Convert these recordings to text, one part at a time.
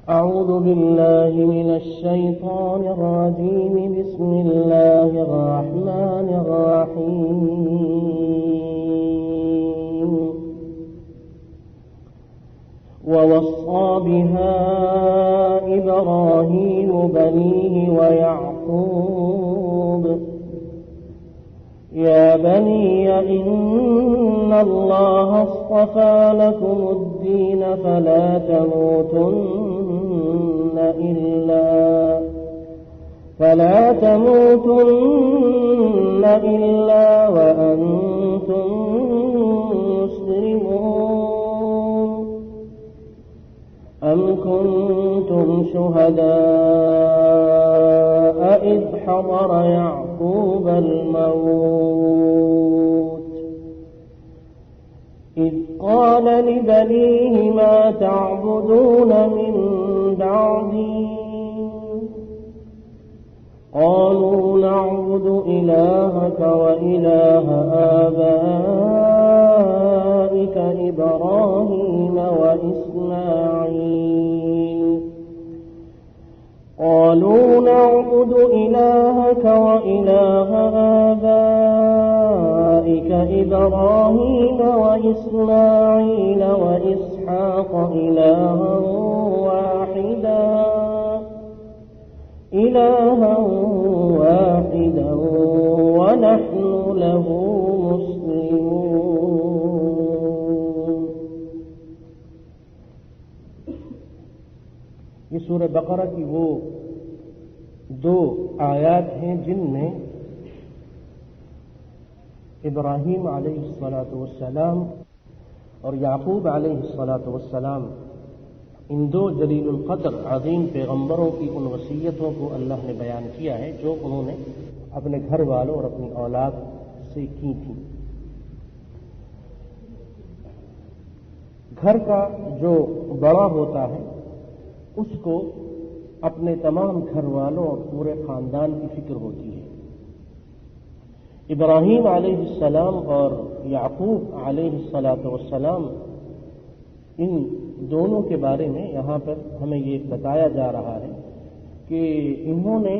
أعوذ بالله من الشيطان الرجيم. بسم الله الرحمن الرحيم. ووصى بها إبراهيم بنيه ويعقوب يا بني إن الله اصطفى لكم الدين فلا تموتن إلا وأنتم مسلمون. أم كنتم شهداء إذ حضر يعقوب الموت إذ قال لبنيه ما تعبدون من بعدي قالوا نعبد إلهك وإله آبائك إبراهيم وإسماعيل وإسحاق إلها واحدا ونحن له مسلمون. یہ سورہ بقرہ کی وہ دو آیات ہیں جن میں ابراہیم علیہ الصلاۃ والسلام اور یعقوب علیہ الصلاۃ والسلام ان دو جلیل القدر عظیم پیغمبروں کی ان وصیتوں کو اللہ نے بیان کیا ہے جو انہوں نے اپنے گھر والوں اور اپنی اولاد سے کی تھیں. گھر کا جو بڑا ہوتا ہے اس کو اپنے تمام گھر والوں اور پورے خاندان کی فکر ہوتی ہے. ابراہیم علیہ السلام اور یعقوب علیہ الصلاۃ والسلام ان دونوں کے بارے میں یہاں پر ہمیں یہ بتایا جا رہا ہے کہ انہوں نے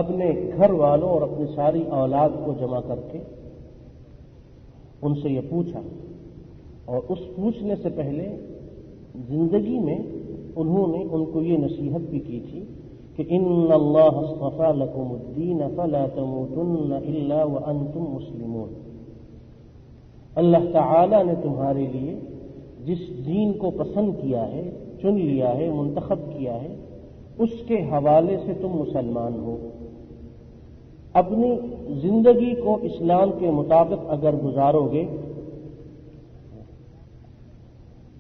اپنے گھر والوں اور اپنی ساری اولاد کو جمع کر کے ان سے یہ پوچھا، اور اس پوچھنے سے پہلے زندگی میں انہوں نے ان کو یہ نصیحت بھی کی تھی کہ ان اللہ اصطفى لكم الدین فلا تموتن الا وانتم مسلمون. اللہ تعالی نے تمہارے لیے جس دین کو پسند کیا ہے، چن لیا ہے، منتخب کیا ہے، اس کے حوالے سے تم مسلمان ہو. اپنی زندگی کو اسلام کے مطابق اگر گزارو گے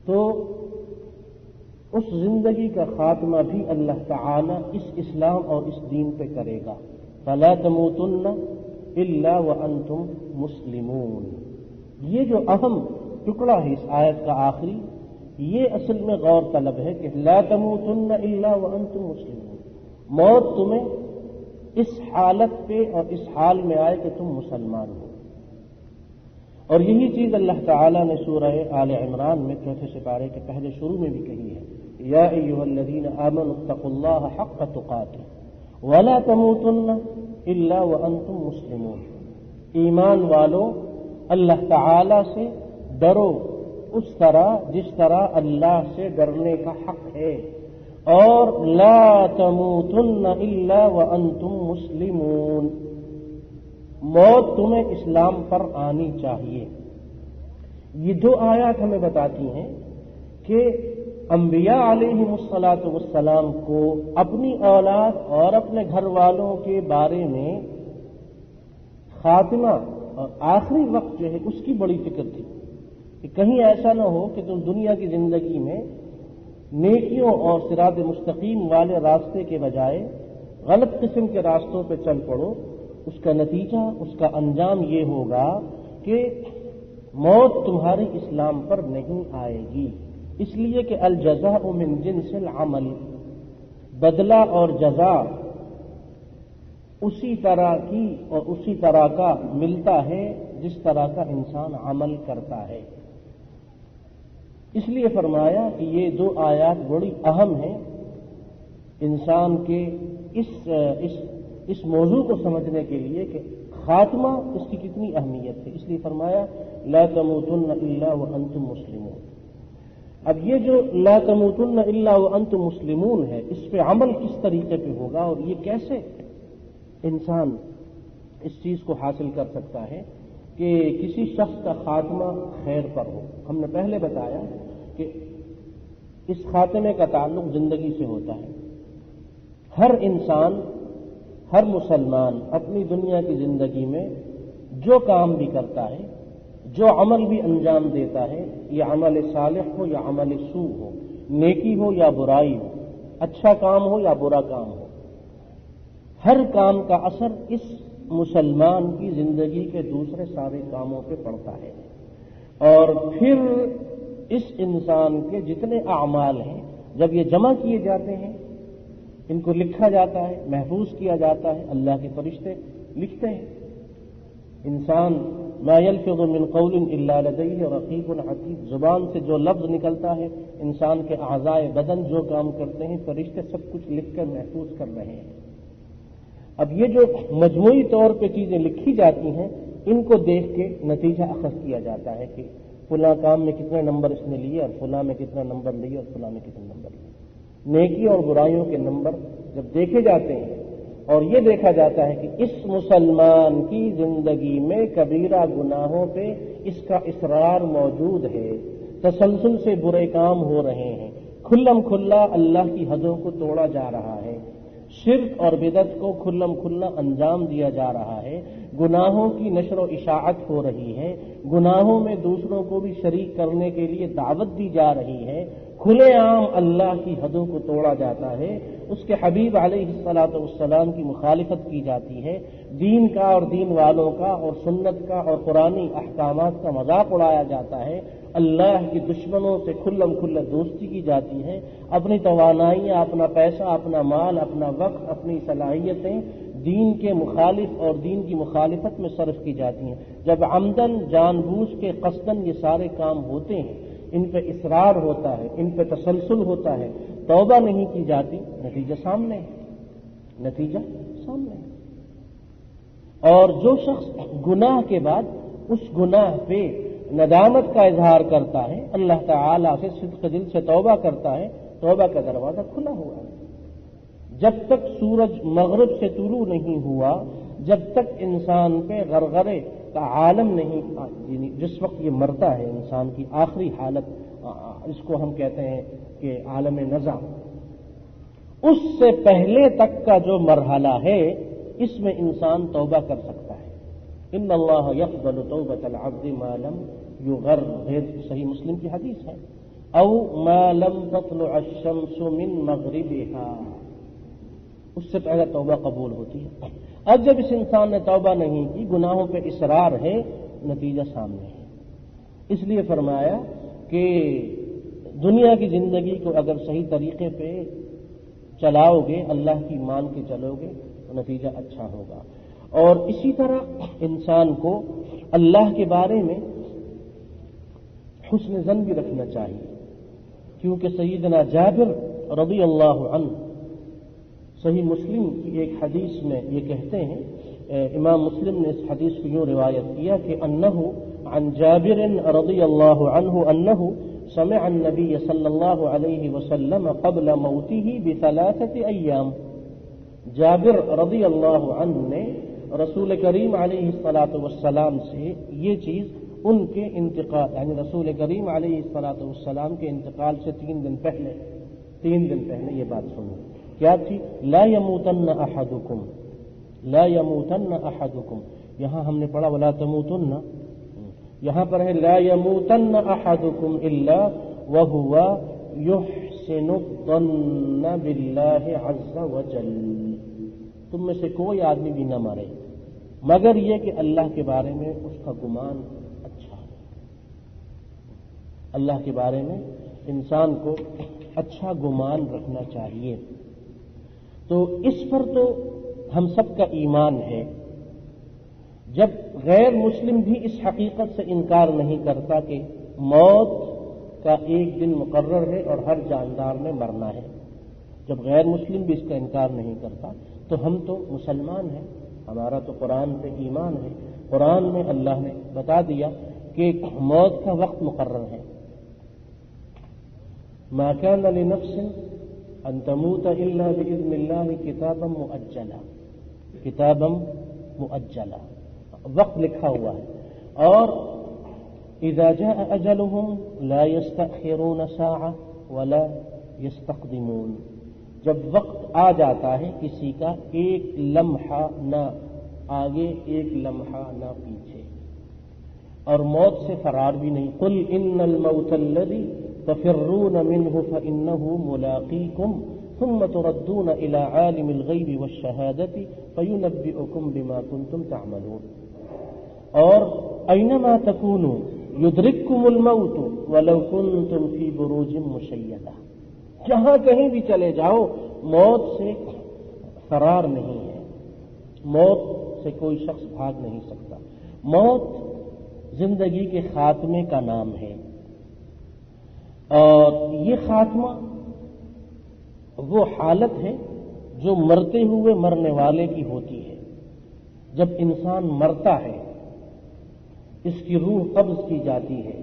تو اس زندگی کا خاتمہ بھی اللہ تعالی اس اسلام اور اس دین پہ کرے گا. فلا تموتن الا وانتم مسلمون. یہ جو اہم ٹکڑا ہے اس آیت کا آخری، یہ اصل میں غور طلب ہے کہ لا تموتن الا وانتم مسلمون. موت تمہیں اس حالت پہ اور اس حال میں آئے کہ تم مسلمان ہو. اور یہی چیز اللہ تعالیٰ نے سورہ آل عمران میں چوتھے سپارے کے پہلے شروع میں بھی کہی ہے، یا ایھا الذین آمنوا اتقوا اللہ حق تقاتہ ولا تموتن الا وانتم مسلمون. ایمان والو اللہ تعالیٰ سے ڈرو اس طرح جس طرح اللہ سے ڈرنے کا حق ہے، اور لا تموتن الا وانتم مسلمون. موت تمہیں اسلام پر آنی چاہیے. یہ دو آیات ہمیں بتاتی ہیں کہ انبیاء علیہم الصلاۃ والسلام کو اپنی اولاد اور اپنے گھر والوں کے بارے میں خاتمہ اور آخری وقت جو ہے اس کی بڑی فکر تھی کہ کہیں ایسا نہ ہو کہ تم دنیا کی زندگی میں نیکیوں اور صراط مستقیم والے راستے کے بجائے غلط قسم کے راستوں پہ چل پڑو. اس کا نتیجہ، اس کا انجام یہ ہوگا کہ موت تمہاری اسلام پر نہیں آئے گی. اس لیے کہ الجزاء من جنس العمل، بدلہ اور جزا اسی طرح کی اور اسی طرح کا ملتا ہے جس طرح کا انسان عمل کرتا ہے. اس لیے فرمایا کہ یہ دو آیات بڑی اہم ہیں انسان کے اس موضوع کو سمجھنے کے لیے کہ خاتمہ اس کی کتنی اہمیت ہے. اس لیے فرمایا لا تموتن الا وانتم مسلمون. اب یہ جو لا تموتن الا وانتم مسلمون ہے، اس پہ عمل کس طریقے پہ ہوگا اور یہ کیسے انسان اس چیز کو حاصل کر سکتا ہے کہ کسی شخص کا خاتمہ خیر پر ہو. ہم نے پہلے بتایا کہ اس خاتمے کا تعلق زندگی سے ہوتا ہے. ہر انسان، ہر مسلمان اپنی دنیا کی زندگی میں جو کام بھی کرتا ہے، جو عمل بھی انجام دیتا ہے، یہ عمل صالح ہو یا عمل سوء ہو، نیکی ہو یا برائی ہو، اچھا کام ہو یا برا کام ہو، ہر کام کا اثر اس مسلمان کی زندگی کے دوسرے سارے کاموں پہ پڑتا ہے. اور پھر اس انسان کے جتنے اعمال ہیں جب یہ جمع کیے جاتے ہیں، ان کو لکھا جاتا ہے، محفوظ کیا جاتا ہے، اللہ کے فرشتے لکھتے ہیں. انسان ما یلفظ من قول الا لدیہ رقیب عتید، زبان سے جو لفظ نکلتا ہے، انسان کے اعضاء بدن جو کام کرتے ہیں، فرشتے سب کچھ لکھ کر محفوظ کر رہے ہیں. اب یہ جو مجموعی طور پہ چیزیں لکھی جاتی ہیں، ان کو دیکھ کے نتیجہ اخذ کیا جاتا ہے کہ فلاں کام میں کتنے نمبر اس نے لیے اور فلاں میں کتنا نمبر لیے اور فلاں میں کتنے نمبر لیے. نیکی اور برائیوں کے نمبر جب دیکھے جاتے ہیں اور یہ دیکھا جاتا ہے کہ اس مسلمان کی زندگی میں کبیرہ گناہوں پہ اس کا اصرار موجود ہے، تسلسل سے برے کام ہو رہے ہیں، کھلم کھلا اللہ کی حدوں کو توڑا جا رہا ہے، شرک اور بدعت کو کھلم کھلا انجام دیا جا رہا ہے، گناہوں کی نشر و اشاعت ہو رہی ہے، گناہوں میں دوسروں کو بھی شریک کرنے کے لیے دعوت دی جا رہی ہے، کھلے عام اللہ کی حدوں کو توڑا جاتا ہے، اس کے حبیب علیہ الصلاۃ والسلام کی مخالفت کی جاتی ہے، دین کا اور دین والوں کا اور سنت کا اور قرآنی احکامات کا مذاق اڑایا جاتا ہے، اللہ کے دشمنوں سے کھلم کھلا دوستی کی جاتی ہے، اپنی توانائیاں، اپنا پیسہ، اپنا مال، اپنا وقت، اپنی صلاحیتیں دین کے مخالف اور دین کی مخالفت میں صرف کی جاتی ہیں. جب عمدن جان بوجھ کے قصدن یہ سارے کام ہوتے ہیں، ان پہ اصرار ہوتا ہے، ان پہ تسلسل ہوتا ہے، توبہ نہیں کی جاتی، نتیجہ سامنے ہے، نتیجہ سامنے ہے. اور جو شخص گناہ کے بعد اس گناہ پہ ندامت کا اظہار کرتا ہے، اللہ تعالی سے صدق دل سے توبہ کرتا ہے، توبہ کا دروازہ کھلا ہوا ہے. جب تک سورج مغرب سے طلوع نہیں ہوا، جب تک انسان پہ غرغرے کا عالم نہیں، جس وقت یہ مرتا ہے انسان کی آخری حالت، اس کو ہم کہتے ہیں کہ عالم نزع، اس سے پہلے تک کا جو مرحلہ ہے اس میں انسان توبہ کر سکتا ہے. ان اللہ یقبل توبۃ العبد ما لم یغرغر، صحیح مسلم کی حدیث ہے، او ما لم تطلع الشمس من مغربها، اس سے پہلے توبہ قبول ہوتی ہے. اب جب اس انسان نے توبہ نہیں کی، گناہوں پہ اصرار ہے، نتیجہ سامنے ہے. اس لیے فرمایا کہ دنیا کی زندگی کو اگر صحیح طریقے پہ چلاؤ گے، اللہ کی مان کے چلو گے تو نتیجہ اچھا ہوگا. اور اسی طرح انسان کو اللہ کے بارے میں حسن ظن بھی رکھنا چاہیے، کیونکہ سیدنا جابر رضی اللہ عنہ صحیح مسلم کی ایک حدیث میں یہ کہتے ہیں، امام مسلم نے اس حدیث کو یوں روایت کیا کہ انہ عن جابر رضی اللہ عنہ انہ سمع النبی صلی اللہ علیہ وسلم قبل موته بثلاثة ایام. جابر رضی اللہ عنہ نے رسول کریم علیہ الصلاۃ والسلام سے یہ چیز ان کے انتقال، یعنی رسول کریم علیہ الصلاۃ والسلام کے انتقال سے 3 دن پہلے یہ بات سنی. کیا تھی؟ لا يموتن احدکم، لا يموتن احدکم. یہاں ہم نے پڑھا ولا تموتن، یہاں پر ہے لا يموتن احدکم الا وهو يحسن الظن بالله عز وجل. تم میں سے کوئی آدمی بھی نہ مرے مگر یہ کہ اللہ کے بارے میں اس کا گمان اچھا ہے. اللہ کے بارے میں انسان کو اچھا گمان رکھنا چاہیے. تو اس پر تو ہم سب کا ایمان ہے. جب غیر مسلم بھی اس حقیقت سے انکار نہیں کرتا کہ موت کا ایک دن مقرر ہے اور ہر جاندار نے مرنا ہے۔ جب غیر مسلم بھی اس کا انکار نہیں کرتا تو ہم تو مسلمان ہیں، ہمارا تو قرآن پہ ایمان ہے۔ قرآن میں اللہ نے بتا دیا کہ موت کا وقت مقرر ہے۔ ما كان لنفس ان تموت الا باذن الله کتابا مؤجلا، کتابا مؤجلا، وقت لکھا ہوا ہے۔ اور اذا جاء اجلهم لا يستأخرون ساعة ولا يستقدمون، جب وقت آ جاتا ہے کسی کا ایک لمحہ نہ آگے ایک لمحہ نہ پیچھے، اور موت سے فرار بھی نہیں۔ قل ان الموت الذي تفرون منه فانه ملاقيكم ثم تردون الى عالم الغيب والشهادة فينبئكم بما كنتم تعملون، اور اینما تکونوا یدرککم الموت ولو کنتم فی بروج مشیدہ، جہاں کہیں بھی چلے جاؤ موت سے فرار نہیں ہے، موت سے کوئی شخص بھاگ نہیں سکتا۔ موت زندگی کے خاتمے کا نام ہے، اور یہ خاتمہ وہ حالت ہے جو مرتے ہوئے مرنے والے کی ہوتی ہے۔ جب انسان مرتا ہے اس کی روح قبض کی جاتی ہے،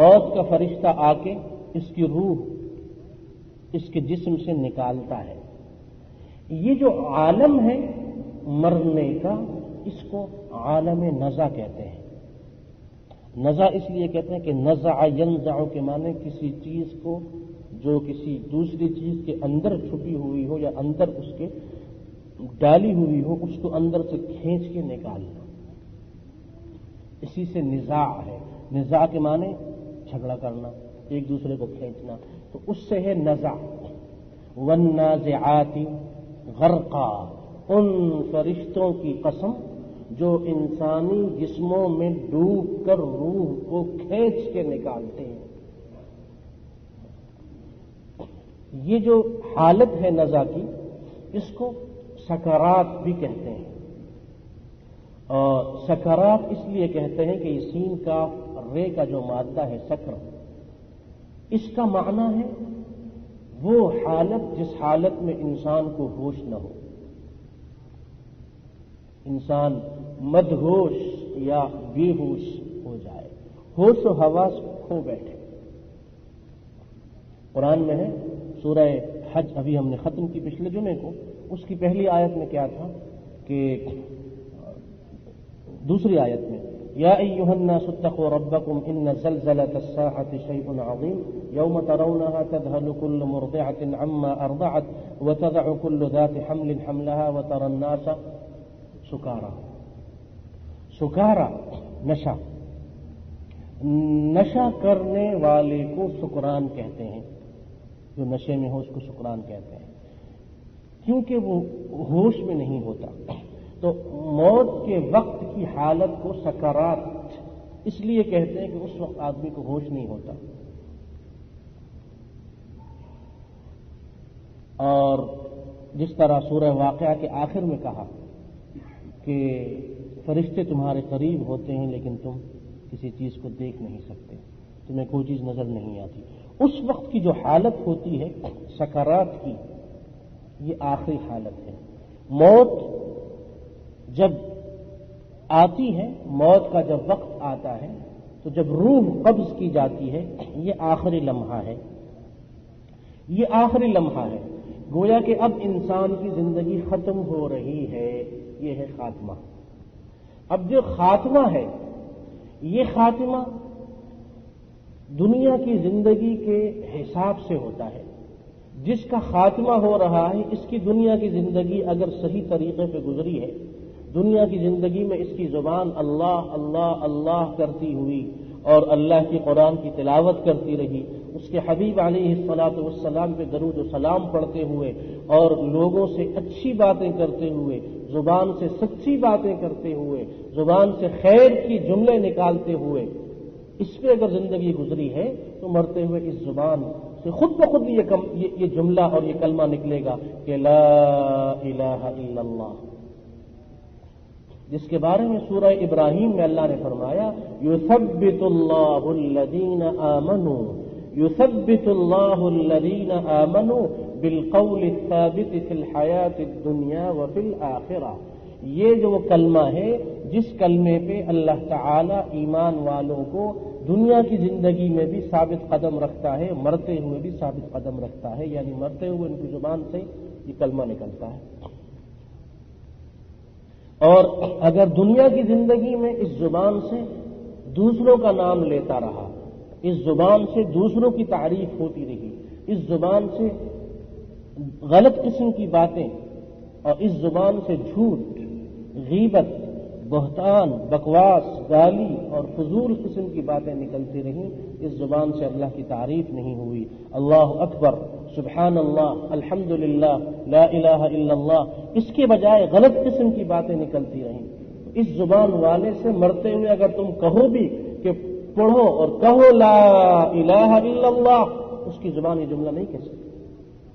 موت کا فرشتہ آ کے اس کی روح اس کے جسم سے نکالتا ہے۔ یہ جو عالم ہے مرنے کا، اس کو عالم نزع کہتے ہیں۔ نزع اس لیے کہتے ہیں کہ نزع ینزع کے معنی کسی چیز کو جو کسی دوسری چیز کے اندر چھپی ہوئی ہو یا اندر اس کے ڈالی ہوئی ہو، اس کو اندر سے کھینچ کے نکالنا، اسی سے نزاع ہے۔ نزاع کے معنی جھگڑا کرنا، ایک دوسرے کو کھینچنا، تو اس سے ہے نزع۔ والنازعات غرقا، ان فرشتوں کی قسم جو انسانی جسموں میں ڈوب کر روح کو کھینچ کے نکالتے ہیں۔ یہ جو حالت ہے نزع کی، اس کو سکرات بھی کہتے ہیں، اور سکرات اس لیے کہتے ہیں کہ یہ سین کا رے کا جو مادہ ہے سکر، اس کا معنی ہے وہ حالت جس حالت میں انسان کو ہوش نہ ہو، انسان مدہوش یا بے ہوش ہو جائے، ہوش و حواس کھو بیٹھے۔ قرآن میں ہے سورہ حج، ابھی ہم نے ختم کی پچھلے جمعے کو، اس کی پہلی آیت میں کیا تھا کہ دوسری آیت میں یا ایھا الناس اتقوا ربکم ان زلزلۃ الساعۃ شیء عظیم یوم ترونها تذهل كل مرضعة عما ارضعت وتضع كل ذات حمل حملها وترى الناس سکارا۔ سکارا نشہ، نشہ کرنے والے کو سکران کہتے ہیں، جو نشے میں ہو اس کو سکران کہتے ہیں، کیونکہ وہ ہوش میں نہیں ہوتا۔ تو موت کے وقت کی حالت کو سکرات اس لیے کہتے ہیں کہ اس وقت آدمی کو ہوش نہیں ہوتا۔ اور جس طرح سورہ واقعہ کے آخر میں کہا کہ فرشتے تمہارے قریب ہوتے ہیں لیکن تم کسی چیز کو دیکھ نہیں سکتے، تمہیں کوئی چیز نظر نہیں آتی، اس وقت کی جو حالت ہوتی ہے سکرات کی، یہ آخری حالت ہے۔ موت جب آتی ہے، موت کا جب وقت آتا ہے تو جب روح قبض کی جاتی ہے، یہ آخری لمحہ ہے، یہ آخری لمحہ ہے، گویا کہ اب انسان کی زندگی ختم ہو رہی ہے، یہ ہے خاتمہ۔ اب جو خاتمہ ہے، یہ خاتمہ دنیا کی زندگی کے حساب سے ہوتا ہے۔ جس کا خاتمہ ہو رہا ہے، اس کی دنیا کی زندگی اگر صحیح طریقے پہ گزری ہے، دنیا کی زندگی میں اس کی زبان اللہ اللہ اللہ کرتی ہوئی اور اللہ کی قرآن کی تلاوت کرتی رہی، اس کے حبیب علیہ الصلاۃ والسلام پہ درود و سلام پڑھتے ہوئے اور لوگوں سے اچھی باتیں کرتے ہوئے، زبان سے سچی باتیں کرتے ہوئے، زبان سے خیر کی جملے نکالتے ہوئے، اس پہ اگر زندگی گزری ہے تو مرتے ہوئے اس زبان سے خود بخود یہ جملہ اور یہ کلمہ نکلے گا کہ لا الہ الا اللہ۔ جس کے بارے میں سورہ ابراہیم میں اللہ نے فرمایا یثبت اللہ الذین آمنوا یثبت اللہ الذین آمنوا بالقول الثابت فی الحیات الدنیا وفی الآخرہ. یہ جو وہ کلمہ ہے جس کلمے پہ اللہ تعالی ایمان والوں کو دنیا کی زندگی میں بھی ثابت قدم رکھتا ہے، مرتے ہوئے بھی ثابت قدم رکھتا ہے، یعنی مرتے ہوئے ان کی زبان سے یہ کلمہ نکلتا ہے. اور اگر دنیا کی زندگی میں اس زبان سے دوسروں کا نام لیتا رہا، اس زبان سے دوسروں کی تعریف ہوتی رہی، اس زبان سے غلط قسم کی باتیں اور اس زبان سے جھوٹ، غیبت، بہتان، بکواس، گالی اور فضول قسم کی باتیں نکلتی رہیں، اس زبان سے اللہ کی تعریف نہیں ہوئی. اللہ اکبر، سبحان اللہ، الحمدللہ، لا الہ الا اللہ، اس کے بجائے غلط قسم کی باتیں نکلتی رہیں. اس زبان والے سے مرتے ہوئے اگر تم کہو بھی کہ پڑھو اور کہو لا الہ الا اللہ، اس کی زبان یہ جملہ نہیں کہہ سکتی،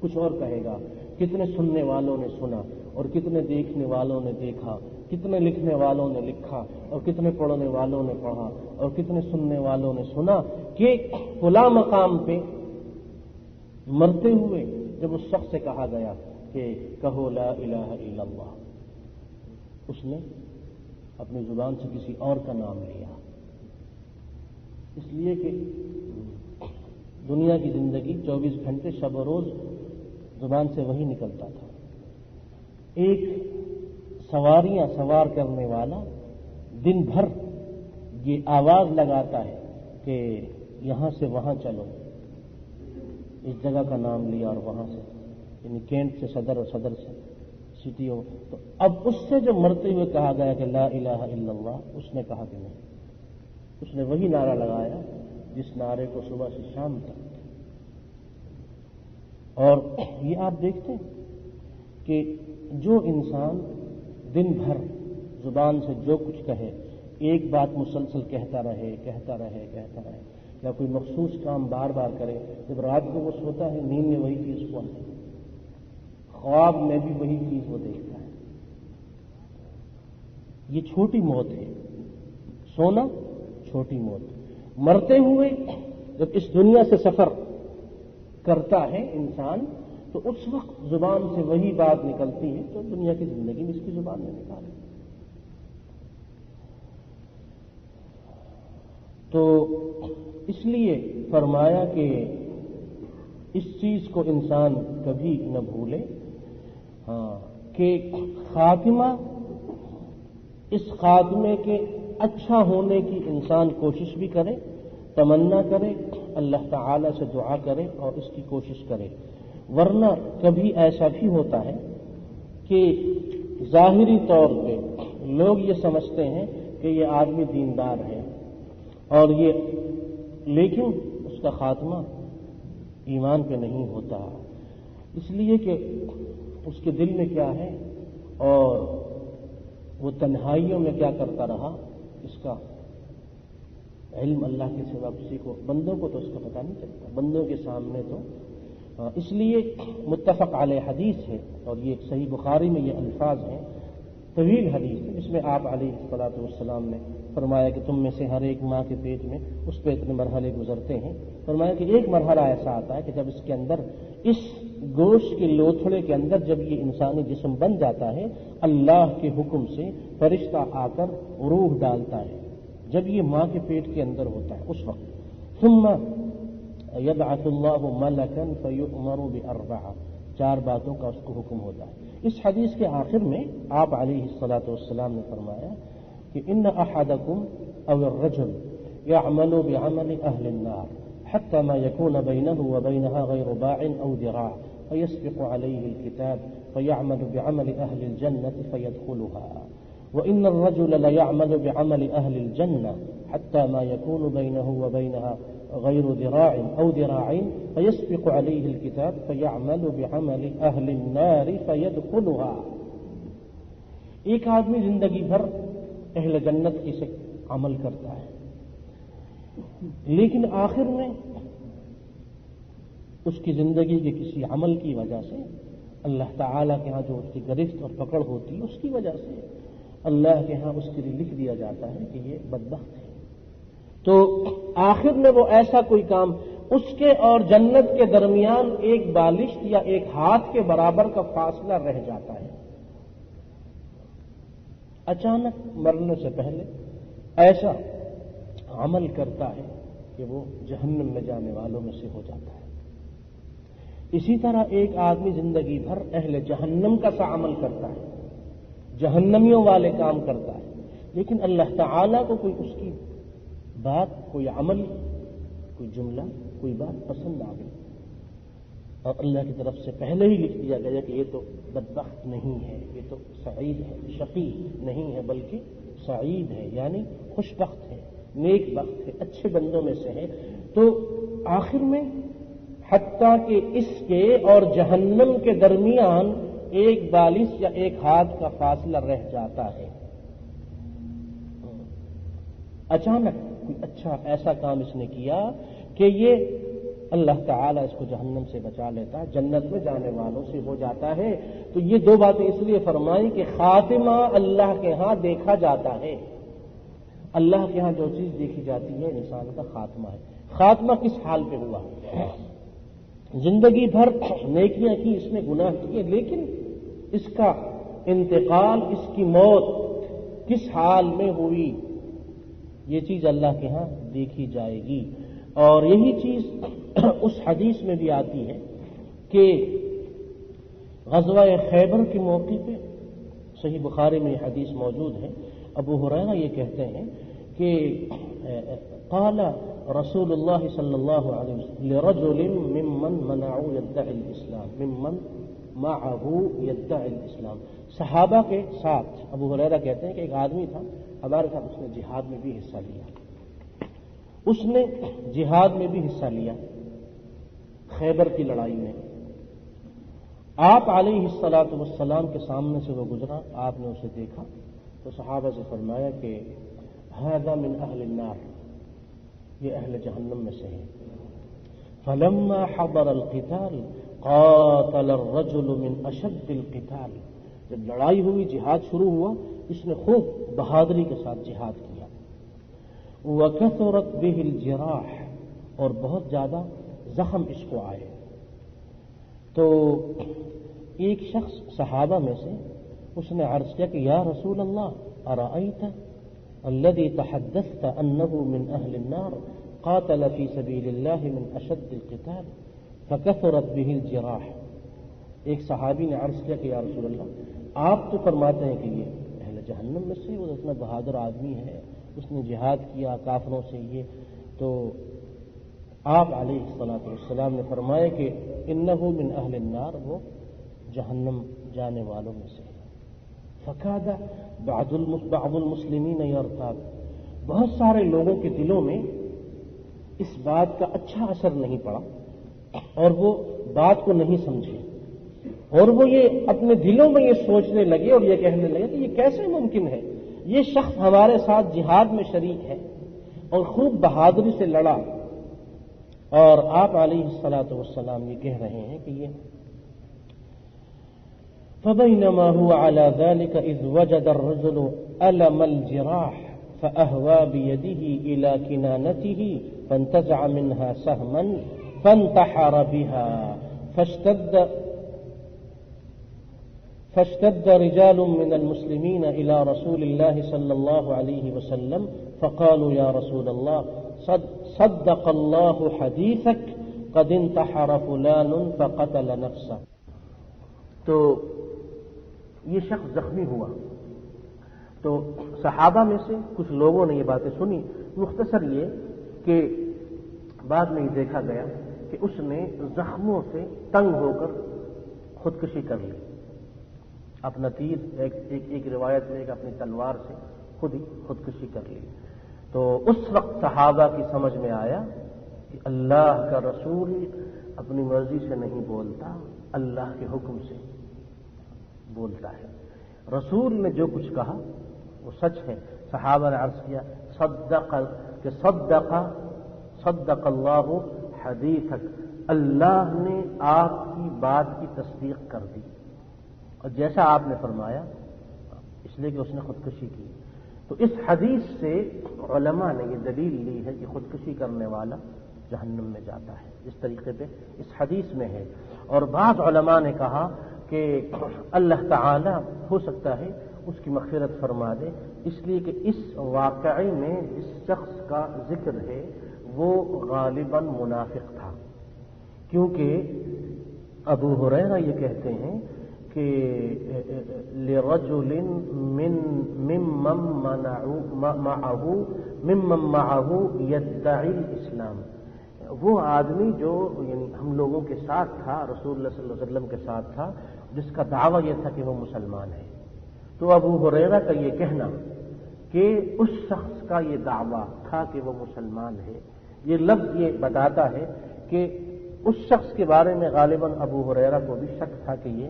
کچھ اور کہے گا. کتنے سننے والوں نے سنا اور کتنے دیکھنے والوں نے دیکھا، کتنے لکھنے والوں نے لکھا اور کتنے پڑھنے والوں نے پڑھا اور کتنے سننے والوں نے سنا کہ فلاں مقام پہ مرتے ہوئے جب اس شخص سے کہا گیا کہ کہو لا الہ الا اللہ، اس نے اپنی زبان سے کسی اور کا نام لیا. اس لیے کہ دنیا کی زندگی 24 گھنٹے شب و روز زبان سے وہی نکلتا تھا. ایک سواریاں سوار کرنے والا دن بھر یہ آواز لگاتا ہے کہ یہاں سے وہاں چلو، اس جگہ کا نام لیا اور وہاں سے، یعنی کینٹ سے صدر اور صدر سے سٹی ہو. تو اب اس سے جو مرتے ہوئے کہا گیا کہ لا الہ الا اللہ، اس نے کہا کہ نہیں، اس نے وہی نعرہ لگایا جس نعرے کو صبح سے شام تک. اور یہ آپ دیکھتے ہیں کہ جو انسان دن بھر زبان سے جو کچھ کہے، ایک بات مسلسل کہتا رہے یا کوئی مخصوص کام بار بار کرے، جب رات کو وہ سوتا ہے نیند میں وہی چیز کو آتی ہے، خواب میں بھی وہی چیز وہ دیکھتا ہے. یہ چھوٹی موت ہے، سونا چھوٹی موت. مرتے ہوئے جب اس دنیا سے سفر کرتا ہے انسان تو اس وقت زبان سے وہی بات نکلتی ہے تو دنیا کی زندگی میں اس کی زبان نے نکالی. تو اس لیے فرمایا کہ اس چیز کو انسان کبھی نہ بھولے کہ خاتمہ، اس خاتمے کے اچھا ہونے کی انسان کوشش بھی کرے، تمنا کرے، اللہ تعالی سے دعا کرے اور اس کی کوشش کرے. ورنہ کبھی ایسا بھی ہوتا ہے کہ ظاہری طور پہ لوگ یہ سمجھتے ہیں کہ یہ آدمی دیندار ہے اور لیکن اس کا خاتمہ ایمان پہ نہیں ہوتا، اس لیے کہ اس کے دل میں کیا ہے اور وہ تنہائیوں میں کیا کرتا رہا، اس کا علم اللہ کے سوا کسی کو، بندوں کو تو اس کا پتہ نہیں چلتا، بندوں کے سامنے تو. اس لیے متفق علیہ حدیث ہے اور یہ صحیح بخاری میں یہ الفاظ ہیں، طویل حدیث ہے، جس میں آپ علیہ الصلوۃ والسلام نے فرمایا کہ تم میں سے ہر ایک ماں کے پیٹ میں اس پہ اتنے مرحلے گزرتے ہیں. فرمایا کہ ایک مرحلہ ایسا آتا ہے کہ جب اس کے اندر، اس گوشت کے لوتھڑے کے اندر جب یہ انسانی جسم بن جاتا ہے، اللہ کے حکم سے فرشتہ آ کر روح ڈالتا ہے. جب یہ ماں کے پیٹ کے اندر ہوتا ہے اس وقت ثم یبعث اللہ ملکا فیؤمر باربع، 4 باتوں کا اس کو حکم ہوتا ہے. اس حدیث کے آخر میں آپ علیہ الصلوۃ والسلام نے فرمایا کہ ان احدکم او الرجل يعمل بعمل اهل النار حتى ما يكون بينه وبينها غير باع او ذراع فيسبق عليه الكتاب فيعمل بعمل اهل الجنة فيدخلها وان الرجل ليعمل بعمل اهل الجنة حتى ما يكون بينه وبينها غير ذراع او ذراعين فيسبق عليه الكتاب فيعمل بعمل اهل النار فيدخلها. ایک آدمی زندگی بھر اہل جنت کی سے عمل کرتا ہے، لیکن آخر میں اس کی زندگی کے کسی عمل کی وجہ سے اللہ تعالیٰ کے ہاں جو اس کی گرفت اور پکڑ ہوتی ہے اس کی وجہ سے اللہ کے ہاں اس کے لیے لکھ دیا جاتا ہے کہ یہ بدبخت ہے۔ تو آخر میں وہ ایسا کوئی کام اس کے اور جنت کے درمیان ایک بالشت یا ایک ہاتھ کے برابر کا فاصلہ رہ جاتا ہے۔ اچانک مرنے سے پہلے ایسا عمل کرتا ہے کہ وہ جہنم میں جانے والوں میں سے ہو جاتا ہے۔ اسی طرح ایک آدمی زندگی بھر اہل جہنم کا سا عمل کرتا ہے، جہنمیوں والے کام کرتا ہے، لیکن اللہ تعالیٰ کو کوئی اس کی بات، کوئی عمل، کوئی جملہ، کوئی بات پسند آ گئی اور اللہ کی طرف سے پہلے ہی لکھ دیا گیا کہ یہ تو بدبخت نہیں ہے، یہ تو سعید ہے، شقی نہیں ہے بلکہ سعید ہے، یعنی خوش بخت ہے، نیک بخت ہے، اچھے بندوں میں سے ہے۔ تو آخر میں حتیٰ کہ اس کے اور جہنم کے درمیان ایک بالش یا ایک ہاتھ کا فاصلہ رہ جاتا ہے۔ اچانک کوئی اچھا ایسا کام اس نے کیا کہ یہ اللہ تعالیٰ اس کو جہنم سے بچا لیتا ہے، جنت میں جانے والوں سے ہو جاتا ہے۔ تو یہ دو باتیں اس لیے فرمائی کہ خاتمہ اللہ کے ہاں دیکھا جاتا ہے۔ اللہ کے ہاں جو چیز دیکھی جاتی ہے انسان کا خاتمہ ہے۔ خاتمہ کس حال پہ ہوا؟ زندگی بھر نیکیاں کی، اس نے گناہ کیے، لیکن اس کا انتقال، اس کی موت کس حال میں ہوئی، یہ چیز اللہ کے ہاں دیکھی جائے گی۔ اور یہی چیز اس حدیث میں بھی آتی ہے کہ غزوہ خیبر کے موقع پہ صحیح بخاری میں یہ حدیث موجود ہے، ابو ہریرہ یہ کہتے ہیں کہ قال رسول اللہ صلی اللہ علیہ وسلم لرجل ممن منعوا يدعي الاسلام ممن معه يدعي الاسلام، صحابہ کے ساتھ ابو ہریرہ کہتے ہیں کہ ایک آدمی تھا ہمارے ساتھ، اس نے جہاد میں بھی حصہ لیا، اس نے جہاد میں بھی حصہ لیا، خیبر کی لڑائی میں۔ آپ علیہ الصلاۃ والسلام کے سامنے سے وہ گزرا، آپ نے اسے دیکھا تو صحابہ سے فرمایا کہ ھذا من اہل النار، یہ اہل جہنم میں سے ہے۔ فلما حضر القتال قاتل الرجل من اشد القتال، جب لڑائی ہوئی، جہاد شروع ہوا، اس نے خوب بہادری کے ساتھ جہاد کیا۔ وکثرت به الجراح، اور بہت زیادہ زخم اس کو آئے۔ تو ایک شخص صحابہ میں سے اس نے عرض کیا کہ یا رسول اللہ ارأیت الذي تحدثت انه من اهل النار قاتل في سبيل الله من اشد القتال فكثرت به الجراح۔ ایک صحابی نے عرض کیا کہ یا رسول اللہ، آپ تو فرماتے ہیں کہ یہ اہل جہنم میں سے، وہ اتنا بہادر آدمی ہے، اس نے جہاد کیا کافروں سے، یہ تو آپ علیہ الصلاۃ والسلام نے فرمایا کہ انه من اہل النار، وہ جہنم جانے والوں میں سے ہے۔ فکاد بعض المسلمین یرتاب، بہت سارے لوگوں کے دلوں میں اس بات کا اچھا اثر نہیں پڑا اور وہ بات کو نہیں سمجھے، اور وہ یہ اپنے دلوں میں یہ سوچنے لگے اور یہ کہنے لگے کہ یہ کیسے ممکن ہے، یہ شخص ہمارے ساتھ جہاد میں شریک ہے اور خوب بہادری سے لڑا، اور آپ علیہ الصلاۃ والسلام یہ کہہ رہے ہیں کہ یہ فبينما هو على ذلك إذ وجد الرجل ألم الجراح فأهوى بيده إلى كنانته فانتزع منها سهما فانتحر بها فاشتد رجال من المسلمين إلى رسول الله صلى الله عليه وسلم فقالوا يا رسول الله صدق الله حديثك قد انتحر فلان فقتل نفسه۔ تو یہ شخص زخمی ہوا، تو صحابہ میں سے کچھ لوگوں نے یہ باتیں سنی۔ مختصر یہ کہ بعد میں یہ دیکھا گیا کہ اس نے زخموں سے تنگ ہو کر خودکشی کر لی، اپنا تیر ایک روایت میں ایک اپنی تلوار سے خود ہی خودکشی کر لی۔ تو اس وقت صحابہ کی سمجھ میں آیا کہ اللہ کا رسول اپنی مرضی سے نہیں بولتا، اللہ کے حکم سے بولتا ہے، رسول نے جو کچھ کہا وہ سچ ہے۔ صحابہ نے عرض کیا صدق اللہ حدیثک، اللہ نے آپ کی بات کی تصدیق کر دی، اور جیسا آپ نے فرمایا اس لیے کہ اس نے خودکشی کی. تو اس حدیث سے علماء نے یہ دلیل لی ہے کہ خودکشی کرنے والا جہنم میں جاتا ہے. اس طریقے پہ اس حدیث میں ہے. اور بعض علماء نے کہا کہ اللہ تعالی ہو سکتا ہے اس کی مغفرت فرما دے، اس لیے کہ اس واقعے میں جس شخص کا ذکر ہے وہ غالباً منافق تھا. کیونکہ ابو ہریرہ یہ کہتے ہیں کہ لرجل ممن معه يدعي الاسلام، وہ آدمی جو یعنی ہم لوگوں کے ساتھ تھا، رسول اللہ صلی اللہ علیہ وسلم کے ساتھ تھا، جس کا دعویٰ یہ تھا کہ وہ مسلمان ہے. تو ابو ہریرہ کا یہ کہنا کہ اس شخص کا یہ دعویٰ تھا کہ وہ مسلمان ہے، یہ لفظ یہ بتاتا ہے کہ اس شخص کے بارے میں غالباً ابو ہریرہ کو بھی شک تھا کہ یہ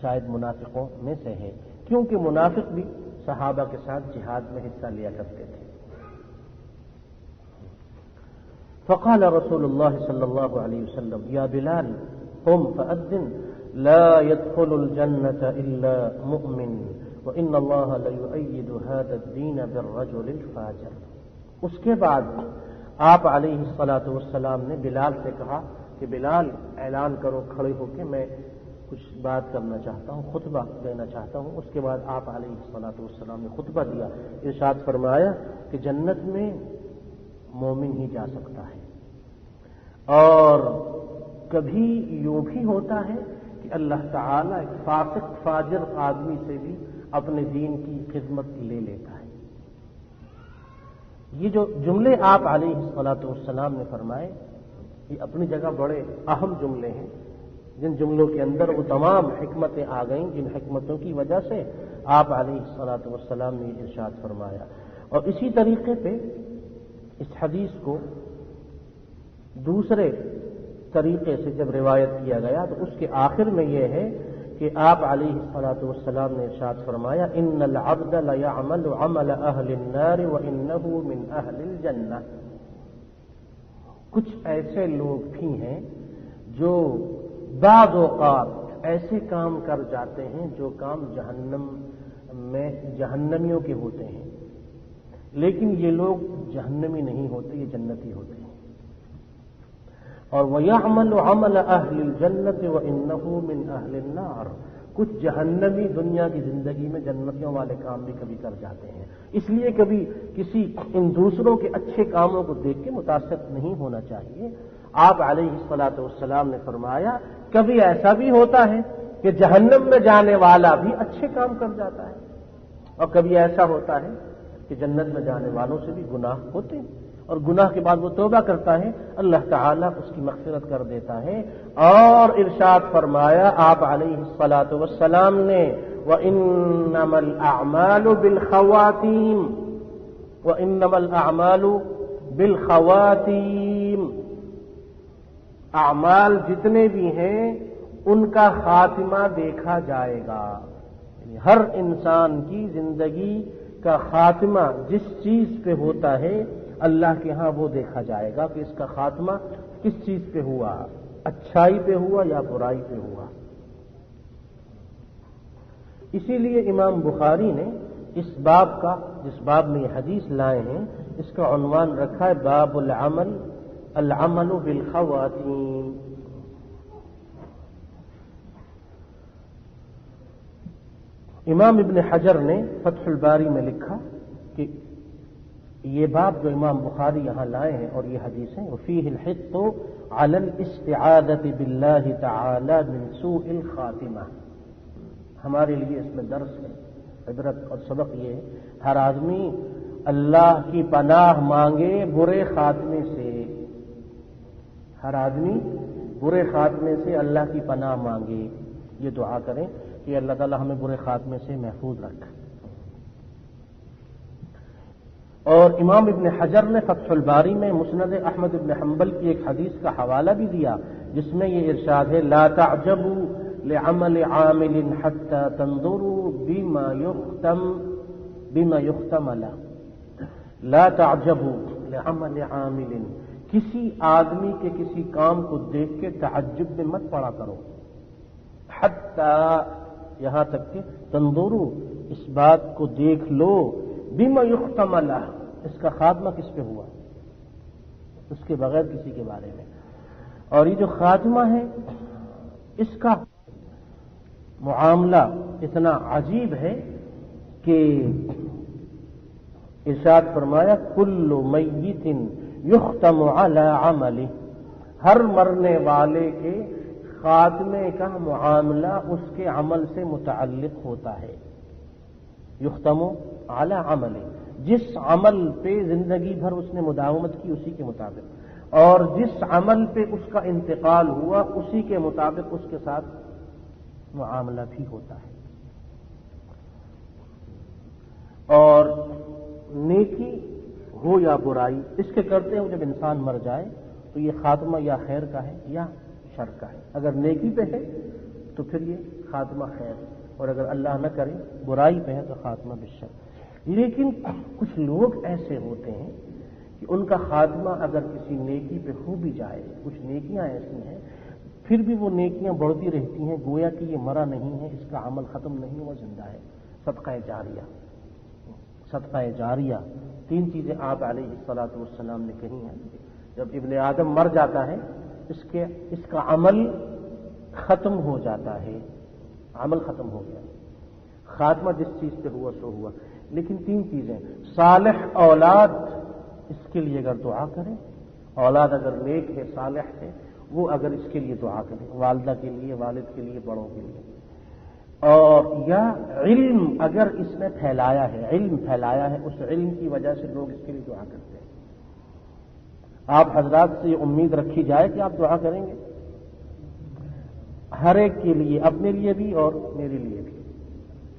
شاید منافقوں میں سے ہے، کیونکہ منافق بھی صحابہ کے ساتھ جہاد میں حصہ لیا کرتے تھے. فقال رسول الله صلى الله عليه وسلم يا بلال قم فأذن لا يدخل الجنة إلا مؤمن وإن الله ليؤيد هذا الدين بالرجل الفاجر. اس کے بعد آپ علیہ الصلاۃ والسلام نے بلال سے کہا کہ بلال اعلان کرو کھڑے ہو کے، میں کچھ بات کرنا چاہتا ہوں، خطبہ دینا چاہتا ہوں. اس کے بعد آپ علیہ الصلاۃ والسلام نے خطبہ دیا. ارشاد فرمایا کہ جنت میں مومن ہی جا سکتا ہے، اور کبھی یوں بھی ہوتا ہے کہ اللہ تعالیٰ ایک فاسق فاجر آدمی سے بھی اپنے دین کی خدمت لے لیتا ہے. یہ جو جملے آپ علیہ الصلاۃ والسلام نے فرمائے یہ اپنی جگہ بڑے اہم جملے ہیں، جن جملوں کے اندر وہ تمام حکمتیں آ گئیں جن حکمتوں کی وجہ سے آپ علیہ الصلاۃ والسلام نے ارشاد فرمایا. اور اسی طریقے پہ اس حدیث کو دوسرے طریقے سے جب روایت کیا گیا تو اس کے آخر میں یہ ہے کہ آپ علیہ الصلاۃ والسلام نے ارشاد فرمایا ان العبد لیعمل عمل اہل النار وانہ من اہل الجنہ. کچھ ایسے لوگ بھی ہیں جو بعض اوقات ایسے کام کر جاتے ہیں جو کام جہنم میں جہنمیوں کے ہوتے ہیں، لیکن یہ لوگ جہنمی نہیں ہوتے، یہ جنتی ہوتے ہیں. اور وَيَعْمَلُ عَمَلَ أَهْلِ الْجَنَّةِ وَإِنَّهُ مِنْ أَهْلِ النَّارِ. کچھ جہنمی دنیا کی زندگی میں جنتیوں والے کام بھی کبھی کر جاتے ہیں. اس لیے کبھی کسی ان دوسروں کے اچھے کاموں کو دیکھ کے متاثر نہیں ہونا چاہیے. آپ علیہ الصلاۃ والسلام نے فرمایا کبھی ایسا بھی ہوتا ہے کہ جہنم میں جانے والا بھی اچھے کام کر جاتا ہے، اور کبھی ایسا ہوتا ہے کہ جنت میں جانے والوں سے بھی گناہ ہوتے ہیں، اور گناہ کے بعد وہ توبہ کرتا ہے، اللہ تعالیٰ اس کی مغفرت کر دیتا ہے. اور ارشاد فرمایا آپ علیہ الصلاۃ والسلام نے وَإِنَّمَا الْأَعْمَالُ بِالْخَوَاتِيمِ وَإِنَّمَا الْأَعْمَالُ بِالْخَوَاتِيمِ. اعمال جتنے بھی ہیں ان کا خاتمہ دیکھا جائے گا. یعنی ہر انسان کی زندگی کا خاتمہ جس چیز پہ ہوتا ہے اللہ کے ہاں وہ دیکھا جائے گا کہ اس کا خاتمہ کس چیز پہ ہوا، اچھائی پہ ہوا یا برائی پہ ہوا. اسی لیے امام بخاری نے اس باب کا، جس باب میں یہ حدیث لائے ہیں، اس کا عنوان رکھا ہے باب العمل بالخواتیم. امام ابن حجر نے فتح الباری میں لکھا کہ یہ باب جو امام بخاری یہاں لائے ہیں اور یہ حدیثیں وفیہ الحث علی الاستعاذۃ باللہ تعالی من سوء الخاتمہ. ہمارے لیے اس میں درس ہے، عبرت اور سبق یہ ہے ہر آدمی اللہ کی پناہ مانگے برے خاتمے سے. ہر آدمی برے خاتمے سے اللہ کی پناہ مانگے، یہ دعا کریں کہ اللہ تعالی ہمیں برے خاتمے سے محفوظ رکھے. اور امام ابن حجر نے فتح الباری میں مسند احمد ابن حنبل کی ایک حدیث کا حوالہ بھی دیا جس میں یہ ارشاد ہے لا تعجبوا لعمل عامل حتى تنظروا بما يختم له. لا تعجبوا لعمل عامل، کسی آدمی کے کسی کام کو دیکھ کے تعجب میں مت پڑا کرو، حتی یہاں تک کہ تنظروا اس بات کو دیکھ لو بما یختم لہ، اس کا خاتمہ کس پہ ہوا، اس کے بغیر کسی کے بارے میں۔ اور یہ جو خاتمہ ہے اس کا معاملہ اتنا عجیب ہے کہ ارشاد فرمایا کل میت یختم علی عملہ، ہر مرنے والے کے خاتمے کا معاملہ اس کے عمل سے متعلق ہوتا ہے۔ یختم علی عملہ، جس عمل پہ زندگی بھر اس نے مداومت کی اسی کے مطابق، اور جس عمل پہ اس کا انتقال ہوا اسی کے مطابق اس کے ساتھ معاملہ بھی ہوتا ہے۔ اور نیکی ہو یا برائی، اس کے کرتے ہوئے جب انسان مر جائے تو یہ خاتمہ یا خیر کا ہے یا شر کا ہے۔ اگر نیکی پہ ہے تو پھر یہ خاتمہ خیر، اور اگر اللہ نہ کرے برائی پہ ہے تو خاتمہ بالشر۔ لیکن کچھ لوگ ایسے ہوتے ہیں کہ ان کا خاتمہ اگر کسی نیکی پہ ہو بھی جائے، کچھ نیکیاں ایسی ہیں پھر بھی وہ نیکیاں بڑھتی رہتی ہیں، گویا کہ یہ مرا نہیں ہے، اس کا عمل ختم نہیں، وہ زندہ ہے۔ صدقہ جاریہ، صدقہ جاریہ، تین چیزیں آپ علیہ الصلوۃ والسلام نے کہی ہیں۔ جب ابن آدم مر جاتا ہے اس کا عمل ختم ہو جاتا ہے، عمل ختم ہو گیا، خاتمہ جس چیز پہ ہوا سو ہوا۔ لیکن تین چیزیں، صالح اولاد، اس کے لیے اگر دعا کرے، اولاد اگر نیک ہے صالح ہے، وہ اگر اس کے لیے دعا کرے، والدہ کے لیے، والد کے لیے، بڑوں کے لیے، اور یا علم اگر اس نے پھیلایا ہے، علم پھیلایا ہے، اس علم کی وجہ سے لوگ اس کے لیے دعا کرتے ہیں۔ آپ حضرات سے یہ امید رکھی جائے کہ آپ دعا کریں گے ہر ایک کے لیے، اپنے لیے بھی اور میرے لیے بھی،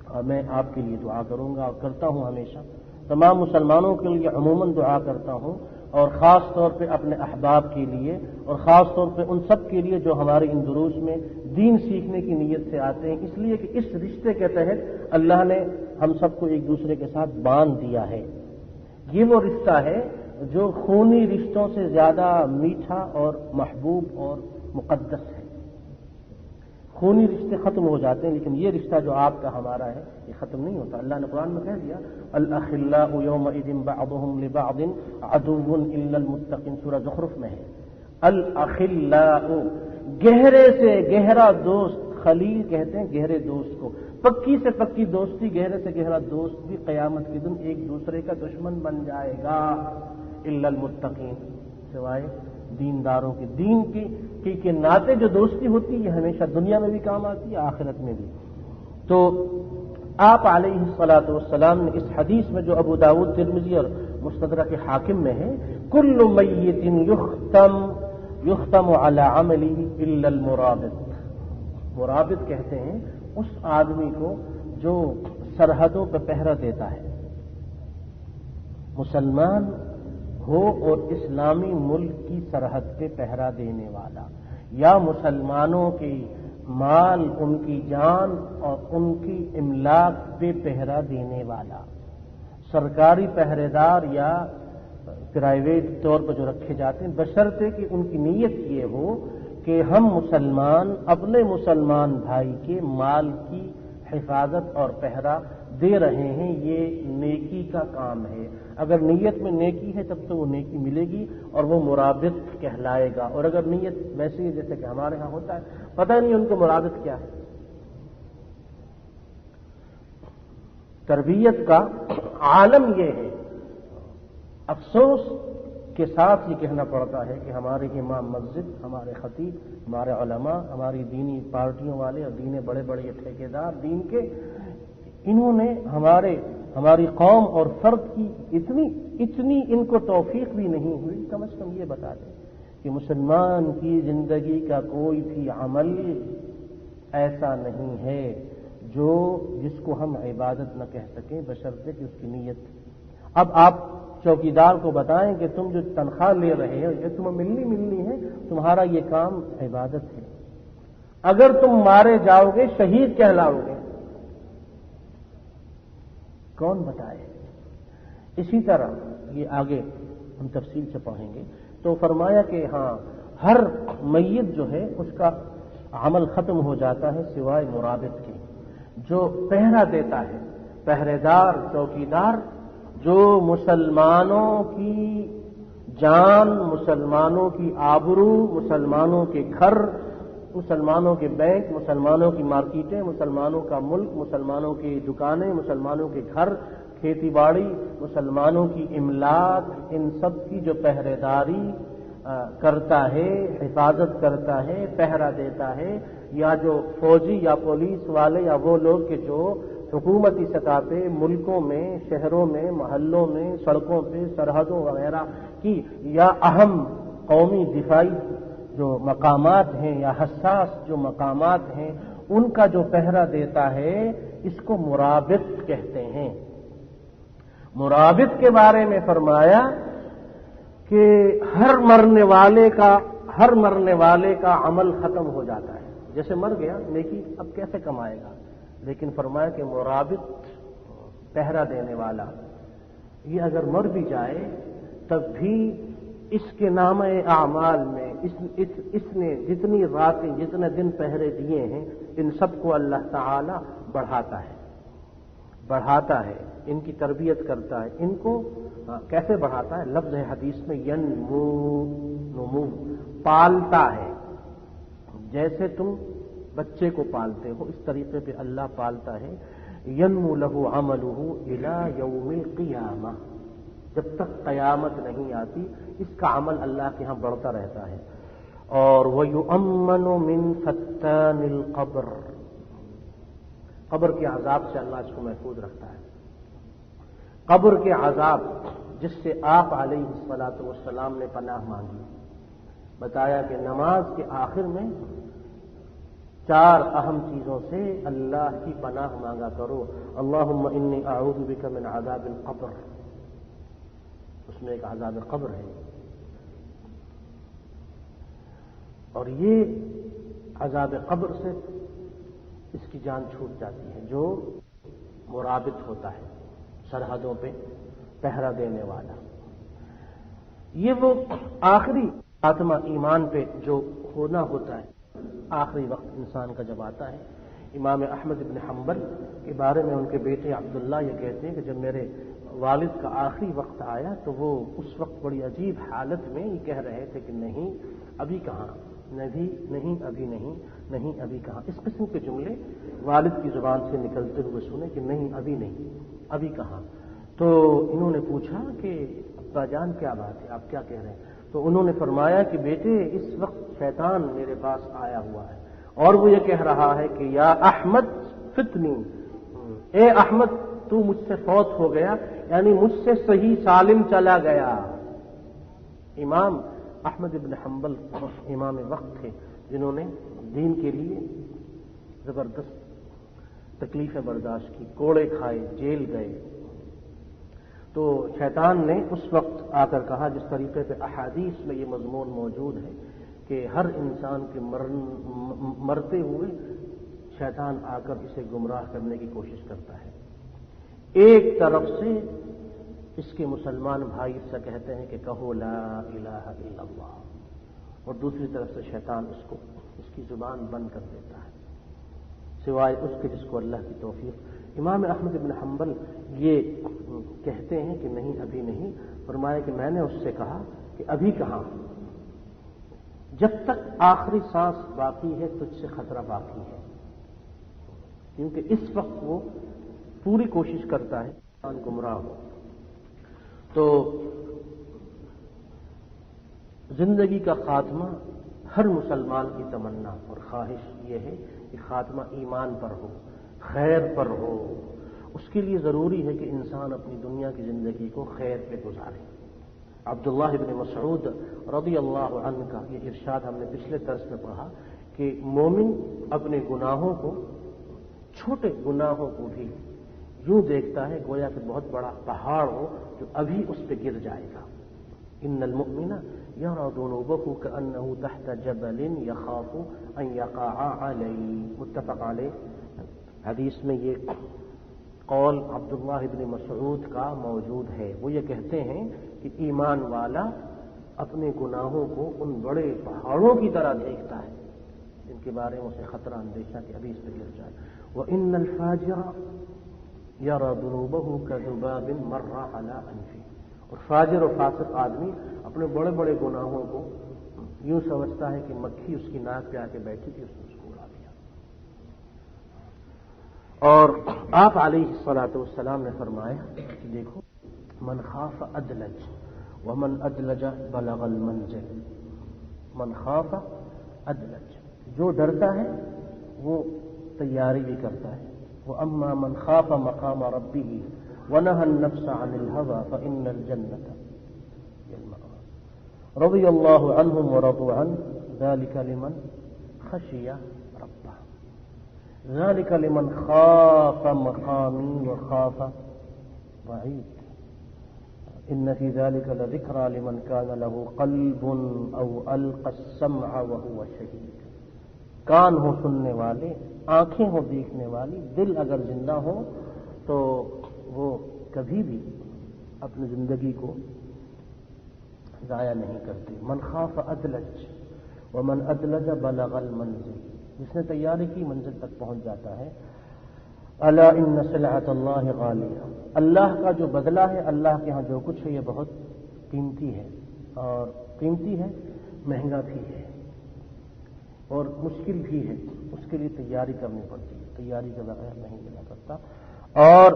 اور میں آپ کے لیے دعا کروں گا اور کرتا ہوں ہمیشہ، تمام مسلمانوں کے لیے عموماً دعا کرتا ہوں، اور خاص طور پہ اپنے احباب کے لیے، اور خاص طور پہ ان سب کے لیے جو ہمارے ان دروس میں دین سیکھنے کی نیت سے آتے ہیں، اس لیے کہ اس رشتے کے تحت اللہ نے ہم سب کو ایک دوسرے کے ساتھ باندھ دیا ہے۔ یہ وہ رشتہ ہے جو خونی رشتوں سے زیادہ میٹھا اور محبوب اور مقدس ہے۔ خونی رشتے ختم ہو جاتے ہیں، لیکن یہ رشتہ جو آپ کا ہمارا ہے یہ ختم نہیں ہوتا۔ اللہ نے قرآن میں کہہ دیا الاخلاء یومئذ بعضهم لبعض عدو الا المتقین، سورہ زخرف میں ہے الاخلاء، گہرے سے گہرا دوست، خلیل کہتے ہیں گہرے دوست کو، پکی سے پکی دوستی، گہرے سے گہرا دوست بھی قیامت کے دن ایک دوسرے کا دشمن بن جائے گا، الا المتقین، سوائے دینداروں کے۔ دین کی ناطے جو دوستی ہوتی ہے یہ ہمیشہ دنیا میں بھی کام آتی ہے، آخرت میں بھی۔ تو آپ علیہ الصلوۃ والسلام نے اس حدیث میں جو ابو داؤد، ترمذی اور مستدرک حاکم میں ہے، کل میت یختم علی عملہ الا المرابط، مرابط کہتے ہیں اس آدمی کو جو سرحدوں پہ پہرا دیتا ہے، مسلمان ہو اور اسلامی ملک کی سرحد پہ پہرا دینے والا، یا مسلمانوں کے مال، ان کی جان اور ان کی املاک پہ پہرا دینے والا، سرکاری پہرے دار یا پرائیویٹ طور پر جو رکھے جاتے ہیں، بشرطے کہ ان کی نیت یہ ہو کہ ہم مسلمان اپنے مسلمان بھائی کے مال کی حفاظت اور پہرا دے رہے ہیں، یہ نیکی کا کام ہے۔ اگر نیت میں نیکی ہے تب تو وہ نیکی ملے گی اور وہ مرابط کہلائے گا، اور اگر نیت ویسے ہی جیسے کہ ہمارے ہاں ہوتا ہے، پتہ نہیں ان کو مرابط کیا ہے۔ تربیت کا عالم یہ ہے، افسوس کے ساتھ یہ کہنا پڑتا ہے کہ ہمارے امام مسجد، ہمارے خطیب، ہمارے علماء، ہماری دینی پارٹیوں والے اور دین بڑے بڑے یہ ٹھیکیدار دین کے، انہوں نے ہماری قوم اور فرد کی اتنی ان کو توفیق بھی نہیں ہوئی، کم از کم یہ بتا دیں کہ مسلمان کی زندگی کا کوئی بھی عمل ایسا نہیں ہے جس کو ہم عبادت نہ کہہ سکیں بشرطے کہ اس کی نیت۔ اب آپ چوکیدار کو بتائیں کہ تم جو تنخواہ لے رہے ہو یہ تمہیں ملنی ہے، تمہارا یہ کام عبادت ہے، اگر تم مارے جاؤ گے شہید کہلاؤ گے، کون بتائے؟ اسی طرح یہ آگے ہم تفصیل سے پڑھیں گے تو فرمایا کہ ہاں ہر میت جو ہے اس کا عمل ختم ہو جاتا ہے سوائے مرابط کے، جو پہرا دیتا ہے، پہرےدار، چوکیدار، جو مسلمانوں کی جان، مسلمانوں کی آبرو، مسلمانوں کے گھر، مسلمانوں کے بینک، مسلمانوں کی مارکیٹیں، مسلمانوں کا ملک، مسلمانوں کی دکانیں، مسلمانوں کے گھر، کھیتی باڑی، مسلمانوں کی املاک، ان سب کی جو پہرے داری کرتا ہے، حفاظت کرتا ہے، پہرا دیتا ہے، یا جو فوجی یا پولیس والے یا وہ لوگ کہ جو حکومتی سطح پہ ملکوں میں، شہروں میں، محلوں میں، سڑکوں پہ، سرحدوں وغیرہ کی یا اہم قومی دفاعی جو مقامات ہیں یا حساس جو مقامات ہیں ان کا جو پہرا دیتا ہے، اس کو مرابط کہتے ہیں۔ مرابط کے بارے میں فرمایا کہ ہر مرنے والے کا عمل ختم ہو جاتا ہے، جیسے مر گیا نیکی اب کیسے کمائے گا، لیکن فرمایا کہ مرابط، پہرا دینے والا، یہ اگر مر بھی جائے تب بھی اس کے نامہ اعمال میں اس نے جتنی راتیں، جتنے دن پہرے دیے ہیں، ان سب کو اللہ تعالی بڑھاتا ہے، ان کی تربیت کرتا ہے۔ ان کو کیسے بڑھاتا ہے؟ لفظ ہے حدیث میں نمو، پالتا ہے۔ جیسے تم بچے کو پالتے ہو اس طریقے پہ اللہ پالتا ہے۔ ینمو لہ عملہ الی یوم القیامہ، جب تک قیامت نہیں آتی اس کا عمل اللہ کے ہاں بڑھتا رہتا ہے۔ اور وَيُؤَمَّنُ مِنْ فَتَّانِ الْقَبْرِ، قبر کے عذاب سے اللہ اس کو محفوظ رکھتا ہے۔ قبر کے عذاب جس سے آپ علیہ الصلاۃ والسلام نے پناہ مانگی، بتایا کہ نماز کے آخر میں 4 اہم چیزوں سے اللہ کی پناہ مانگا کرو۔ اللہم انی اعوذ بک من عذاب القبر، اس میں ایک عذاب قبر ہے، اور یہ عذاب قبر سے اس کی جان چھوٹ جاتی ہے جو مرابط ہوتا ہے، سرحدوں پہ پہرا دینے والا۔ یہ وہ آخری خاتمہ ایمان پہ جو ہونا ہوتا ہے، آخری وقت انسان کا جب آتا ہے۔ امام احمد بن حنبل کے بارے میں ان کے بیٹے عبداللہ یہ کہتے ہیں کہ جب میرے والد کا آخری وقت آیا تو وہ اس وقت بڑی عجیب حالت میں یہ کہہ رہے تھے کہ نہیں ابھی کہاں، نہیں ابھی نہیں، نہیں ابھی کہاں۔ اس قسم کے جملے والد کی زبان سے نکلتے ہوئے سنے کہ نہیں ابھی نہیں، ابھی کہاں۔ تو انہوں نے پوچھا کہ ابا جان کیا بات ہے، آپ کیا کہہ رہے ہیں؟ تو انہوں نے فرمایا کہ بیٹے اس وقت شیطان میرے پاس آیا ہوا ہے اور وہ یہ کہہ رہا ہے کہ یا احمد فتنی، اے احمد تو مجھ سے فوت ہو گیا، یعنی مجھ سے صحیح سالم چلا گیا۔ امام احمد بن حنبل امام وقت تھے جنہوں نے دین کے لیے زبردست تکلیفیں برداشت کی، کوڑے کھائے، جیل گئے۔ تو شیطان نے اس وقت آ کر کہا، جس طریقے سے احادیث میں یہ مضمون موجود ہے کہ ہر انسان کے مرتے ہوئے شیطان آ کر اسے گمراہ کرنے کی کوشش کرتا ہے۔ ایک طرف سے اس کے مسلمان بھائی اس سے کہتے ہیں کہ کہو لا الہ الا اللہ، اور دوسری طرف سے شیطان اس کی زبان بند کر دیتا ہے، سوائے اس کے جس کو اللہ کی توفیق۔ امام احمد بن حنبل یہ کہتے ہیں کہ نہیں ابھی نہیں، فرمایا کہ میں نے اس سے کہا کہ ابھی کہاں، جب تک آخری سانس باقی ہے تجھ سے خطرہ باقی ہے، کیونکہ اس وقت وہ پوری کوشش کرتا ہے انسان گمراہ ہو۔ تو زندگی کا خاتمہ ہر مسلمان کی تمنا اور خواہش یہ ہے کہ خاتمہ ایمان پر ہو، خیر پر ہو۔ اس کے لیے ضروری ہے کہ انسان اپنی دنیا کی زندگی کو خیر پہ گزارے۔ عبداللہ بن مسعود رضی اللہ عنہ کا یہ ارشاد ہم نے پچھلے درس میں پڑھا کہ مومن اپنے گناہوں کو، چھوٹے گناہوں کو بھی یوں دیکھتا ہے گویا کہ بہت بڑا پہاڑ ہو جو ابھی اس پہ گر جائے گا۔ ان المؤمن یری ذنوبہ کأنہ تحت جبل یخاف ان یقع علیہ، متفق علیہ۔ حدیث میں یہ قول عبداللہ بن مسعود کا موجود ہے۔ وہ یہ کہتے ہیں کہ ایمان والا اپنے گناہوں کو ان بڑے پہاڑوں کی طرح دیکھتا ہے جن کے بارے میں اسے خطرہ اندیشہ کہ ابھی اس پہ گر جائے۔ وَإِنَّ الْفَاجِرَ یری ذنوبہ کذباب مر علی انفہ. اور فاجر و فاسق آدمی اپنے بڑے بڑے گناہوں کو یوں سمجھتا ہے کہ مکھی اس کی ناک پہ آ کے بیٹھی تھی، اس نے اس کو اڑا دیا. اور آپ علیہ الصلوۃ والسلام نے فرمایا کہ دیکھو، من خاف ادلج ومن ادلج بلغ المنزل. من خاف ادلج، جو ڈرتا ہے وہ تیاری بھی کرتا ہے. واما من خاف مقام ربه ونهى النفس عن الهوى فان الجنة هي المأوى. رضي الله عنهم ورضوا عنه ذلك لمن خشي ربه. ذلك لمن خاف مقامي وخاف وعيد. ان في ذلك لذكرى لمن كان له قلب او القى السمع وهو شهيد. کان ہو سننے والے، آنکھیں ہو دیکھنے والی، دل اگر زندہ ہو تو وہ کبھی بھی اپنی زندگی کو ضائع نہیں کرتی. من خاف ادلج ومن ادلج بلغ المنزل. جس نے تیاری کی منزل تک پہنچ جاتا ہے. الا ان سلعۃ اللہ غالیہ. اللہ کا جو بدلہ ہے، اللہ کے ہاں جو کچھ ہے، یہ بہت قیمتی ہے، اور قیمتی ہے، مہنگا بھی ہے، اور مشکل بھی ہے. اس کے لیے تیاری کرنی پڑتی ہے، تیاری کے بغیر نہیں ملا کرتا. اور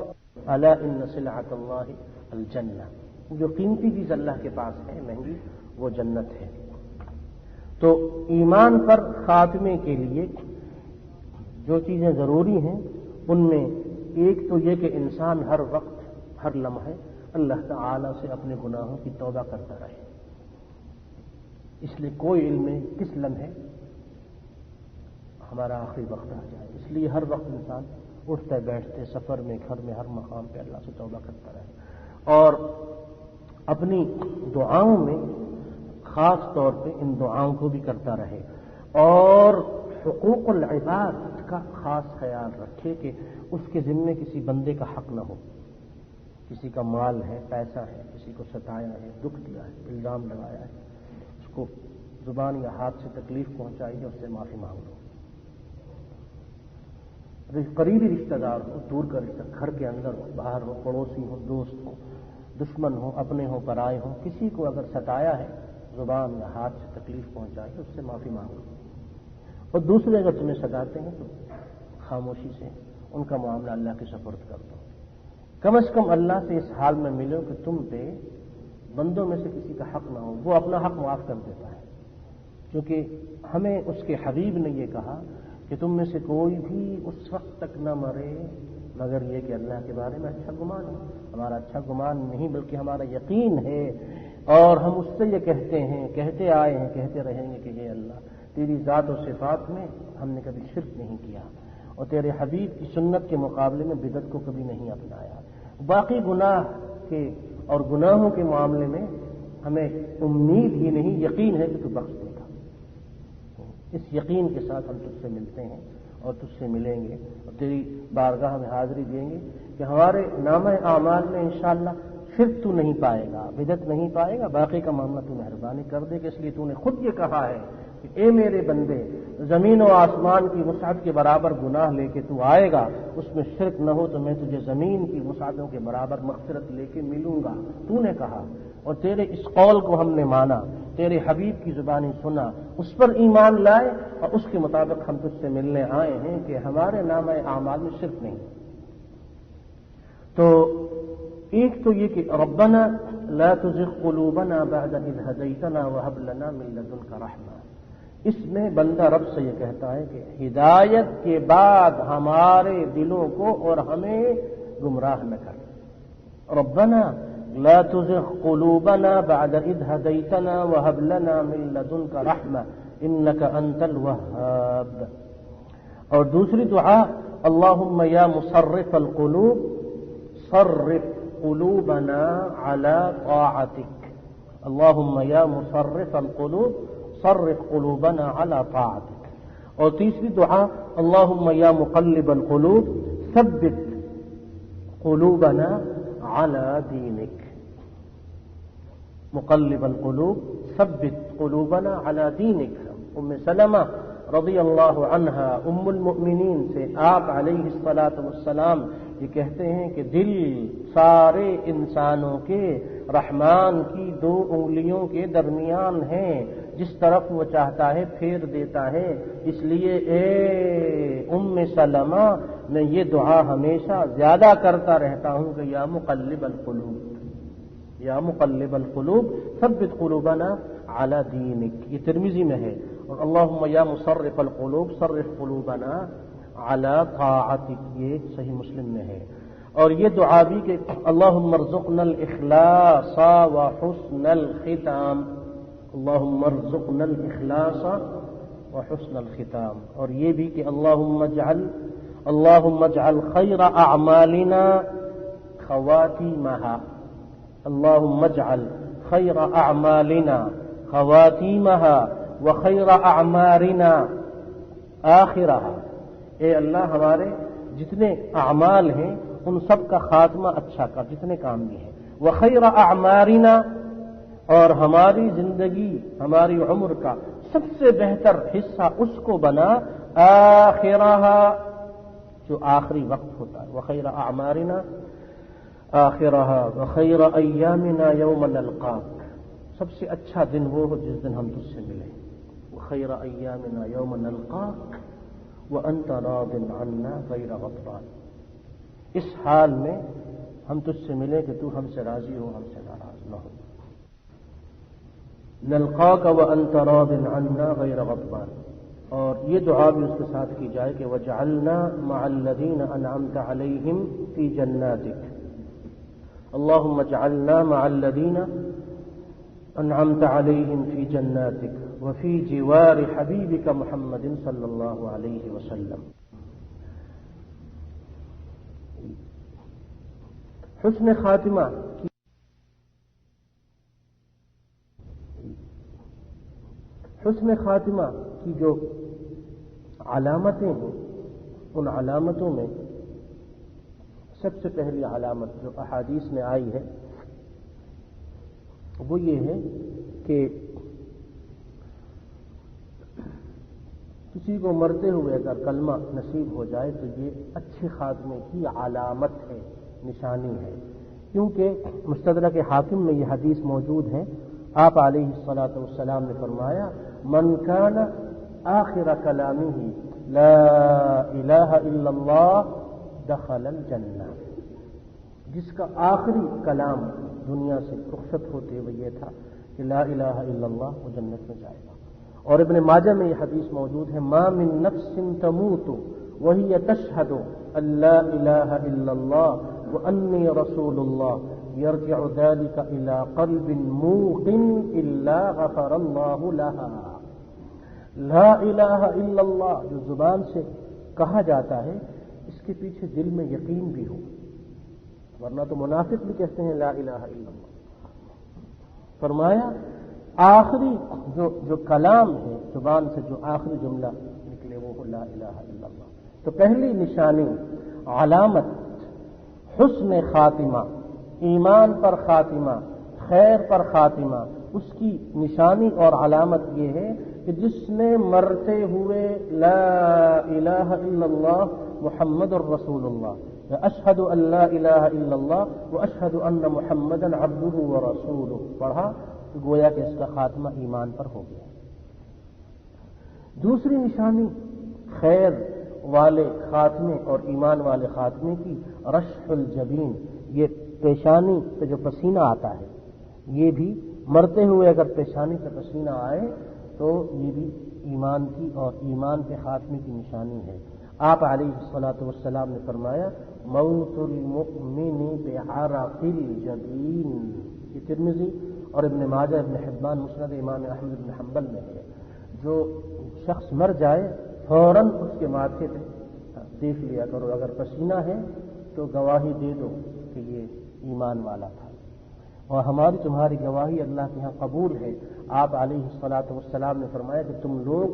الا ان سلعۃ اللہ الجنہ. جو قیمتی چیز اللہ کے پاس ہے، مہنگی، وہ جنت ہے. تو ایمان پر خاتمے کے لیے جو چیزیں ضروری ہیں، ان میں ایک تو یہ کہ انسان ہر وقت، ہر لمحے اللہ تعالی سے اپنے گناہوں کی توبہ کرتا رہے. اس لیے کوئی علم ہے کس لمحے ہمارا آخری وقت آ جائے. اس لیے ہر وقت انسان اٹھتے بیٹھتے، سفر میں، گھر میں، ہر مقام پہ اللہ سے توبہ کرتا رہے. اور اپنی دعاؤں میں خاص طور پہ ان دعاؤں کو بھی کرتا رہے. اور حقوق العباد کا خاص خیال رکھے کہ اس کے ذمے کسی بندے کا حق نہ ہو. کسی کا مال ہے، پیسہ ہے، کسی کو ستایا ہے، دکھ دیا ہے، الزام لگایا ہے، اس کو زبان یا ہاتھ سے تکلیف پہنچائی ہے، اس سے معافی مانگ لو. قریبی رشتہ دار ہو، دور کا رشتہ، گھر کے اندر ہو، باہر ہو، پڑوسی ہو، دوست ہو، دشمن ہو، اپنے ہو، پرائے ہو، کسی کو اگر ستایا ہے، زبان یا ہاتھ سے تکلیف پہنچائی ہے، اس سے معافی مانگو. اور دوسرے اگر تمہیں ستاتے ہیں تو خاموشی سے ان کا معاملہ اللہ کے سپرد کر دو. کم از کم اللہ سے اس حال میں ملو کہ تم پہ بندوں میں سے کسی کا حق نہ ہو. وہ اپنا حق معاف کر دیتا ہے، کیونکہ ہمیں اس کے حبیب نے یہ کہا کہ تم میں سے کوئی بھی اس وقت تک نہ مرے مگر یہ کہ اللہ کے بارے میں اچھا گمان ہو. ہمارا اچھا گمان نہیں بلکہ ہمارا یقین ہے، اور ہم اس سے یہ کہتے ہیں، کہتے آئے ہیں، کہتے رہیں گے کہ یہ اللہ تیری ذات و صفات میں ہم نے کبھی شرک نہیں کیا، اور تیرے حبیب کی سنت کے مقابلے میں بدعت کو کبھی نہیں اپنایا. باقی گناہ کے اور گناہوں کے معاملے میں ہمیں امید ہی نہیں، یقین ہے کہ تو بخش دے گا. اس یقین کے ساتھ ہم تجھ سے ملتے ہیں اور تجھ سے ملیں گے اور تیری بارگاہ میں حاضری دیں گے کہ ہمارے نامہ اعمال میں انشاءاللہ شرک تو نہیں پائے گا، بدعت نہیں پائے گا. باقی کا معاملہ تو مہربانی کر دے کہ اس لیے تو نے خود یہ کہا ہے کہ اے میرے بندے، زمین و آسمان کی وسعت کے برابر گناہ لے کے تو آئے گا، اس میں شرک نہ ہو تو میں تجھے زمین کی وسعتوں کے برابر مغفرت لے کے ملوں گا. تو نے کہا، اور تیرے اس قول کو ہم نے مانا، تیرے حبیب کی زبانی سنا، اس پر ایمان لائے، اور اس کے مطابق ہم تجھ سے ملنے آئے ہیں کہ ہمارے نامہ اعمال میں شرک نہیں. تو ایک تو یہ کہ ربنا لا تزغ قلوبنا بعد اذ هديتنا وهب لنا من لدنك رحمة. اس میں بندہ رب سے یہ کہتا ہے کہ ہدایت کے بعد ہمارے دلوں کو اور ہمیں گمراہ نہ کر. ربنا لا تزغ قلوبنا بعد اذ هديتنا وهب لنا من لدنك رحمة انك انت الوهاب. اور دوسری دعا، اللهم یا مصرف القلوب صرف قلوبنا على طاعتك. اللهم یا مصرف القلوب صرف قلوبنا على طاعتك. اور تیسری دعا، اللهم یا مقلب القلوب ثبت قلوبنا على دينك. مقلب القلوب ثبت قلوبنا على دينك. ام سلمہ رضی اللہ عنہا ام المؤمنین سے آپ علیہ الصلاۃ والسلام یہ کہتے ہیں کہ دل سارے انسانوں کے رحمان کی دو انگلیوں کے درمیان ہیں، جس طرف وہ چاہتا ہے پھیر دیتا ہے۔ اس لیے اے ام سلمہ میں یہ دعا ہمیشہ زیادہ کرتا رہتا ہوں کہ یا مقلب القلوب، یا مقلب القلوب ثبت قلوبنا علی دینک، یہ ترمذی میں ہے، اور اللہم یا مصرف القلوب صرف قلوبنا علی طاعتک، یہ صحیح مسلم میں ہے۔ اور یہ دعا بھی کہ اللہم ارزقنا الاخلاص وحسن الختام، اللہم ارزقنا الاخلاص وحسن الختام، اور یہ بھی کہ اللہم اجعل خیر اعمالنا خواتیمہا، اللہم اجعل خیر اعمالنا خواتیمہا وخیر اعمارنا آخرہا، اے اللہ ہمارے جتنے اعمال ہیں ان سب کا خاتمہ اچھا کر، جتنے کام بھی ہیں، وخیر اعمارنا، اور ہماری زندگی ہماری عمر کا سب سے بہتر حصہ اس کو بنا، آخرہا جو آخری وقت ہوتا ہے، وخیر اعمارنا آخرہا وخیر ایامنا یوم نلقاک، سب سے اچھا دن وہ ہو جس دن ہم تجھ سے ملیں، وخیر ایامنا یوم نلقاک وانت راض عنا غیر غضبان، اس حال میں ہم تجھ سے ملیں کہ تو ہم سے راضی ہو، ہم سے ناراض نہ ہو۔ نلقاک وانت راض عنا غیر غضبان، اور یہ دعا بھی اس کے ساتھ کی جائے کہ وجعلنا مع الذین انعمت علیہم فی جناتک، اللہم اجعلنا مع الذین انعمت علیہم فی جناتک وفی جوار حبیبک محمد صلی اللہ علیہ وسلم۔ حسن خاتمہ کی جو علامتیں ہیں، ان علامتوں میں سب سے پہلی علامت جو احادیث میں آئی ہے وہ یہ ہے کہ کسی کو مرتے ہوئے اگر کلمہ نصیب ہو جائے تو یہ اچھے خاتمے کی علامت ہے، نشانی ہے، کیونکہ مستدرک حاکم میں یہ حدیث موجود ہے، آپ علیہ الصلاۃ والسلام نے فرمایا من کان آخر کلامہ لا الہ الا اللہ دخل الجنہ، جس کا آخری کلام دنیا سے رخصت ہوتے ہوئے یہ تھا کہ لا الہ الا اللہ، وہ جنت میں جائے گا۔ اور ابن ماجہ میں یہ حدیث موجود ہے ما من نفس تموت وہی تشہد ان لا الہ الا اللہ وانی رسول اللہ یرجع ذلك الى قلب موقن الا غفر اللہ لها، لا الہ الا اللہ جو زبان سے کہا جاتا ہے اس کے پیچھے دل میں یقین بھی ہو، ورنہ تو منافق بھی کہتے ہیں لا الہ الا اللہ۔ فرمایا آخری جو کلام ہے زبان سے جو آخری جملہ نکلے وہ لا الہ الا اللہ۔ تو پہلی نشانی علامت حسن خاتمہ، ایمان پر خاتمہ، خیر پر خاتمہ، اس کی نشانی اور علامت یہ ہے کہ جس نے مرتے ہوئے لا الہ الا اللہ محمد الرسول اللہ، اشہد ان لا الہ الا اللہ واشہد ان محمدا عبدہ ورسولہ پڑھا، گویا کہ اس کا خاتمہ ایمان پر ہو گیا۔ دوسری نشانی خیر والے خاتمے اور ایمان والے خاتمے کی رشح الجبین، یہ پیشانی سے جو پسینہ آتا ہے، یہ بھی مرتے ہوئے اگر پیشانی سے پسینہ آئے تو یہ بھی ایمان کی اور ایمان کے خاتمے کی نشانی ہے۔ آپ علیہ الصلاۃ والسلام نے فرمایا موت المؤمن بعرق الجبین، یہ ترمذی اور ابن ماجہ ابن حبان مسند امام احمد بن حنبل میں ہے، جو شخص مر جائے فوراً اس کے ماتھے پہ دیکھ لیا کرو، اگر پسینہ ہے تو گواہی دے دو کہ یہ ایمان والا تھا، اور ہماری تمہاری گواہی اللہ کے ہاں قبول ہے۔ آپ علیہ الصلاۃ والسلام نے فرمایا کہ تم لوگ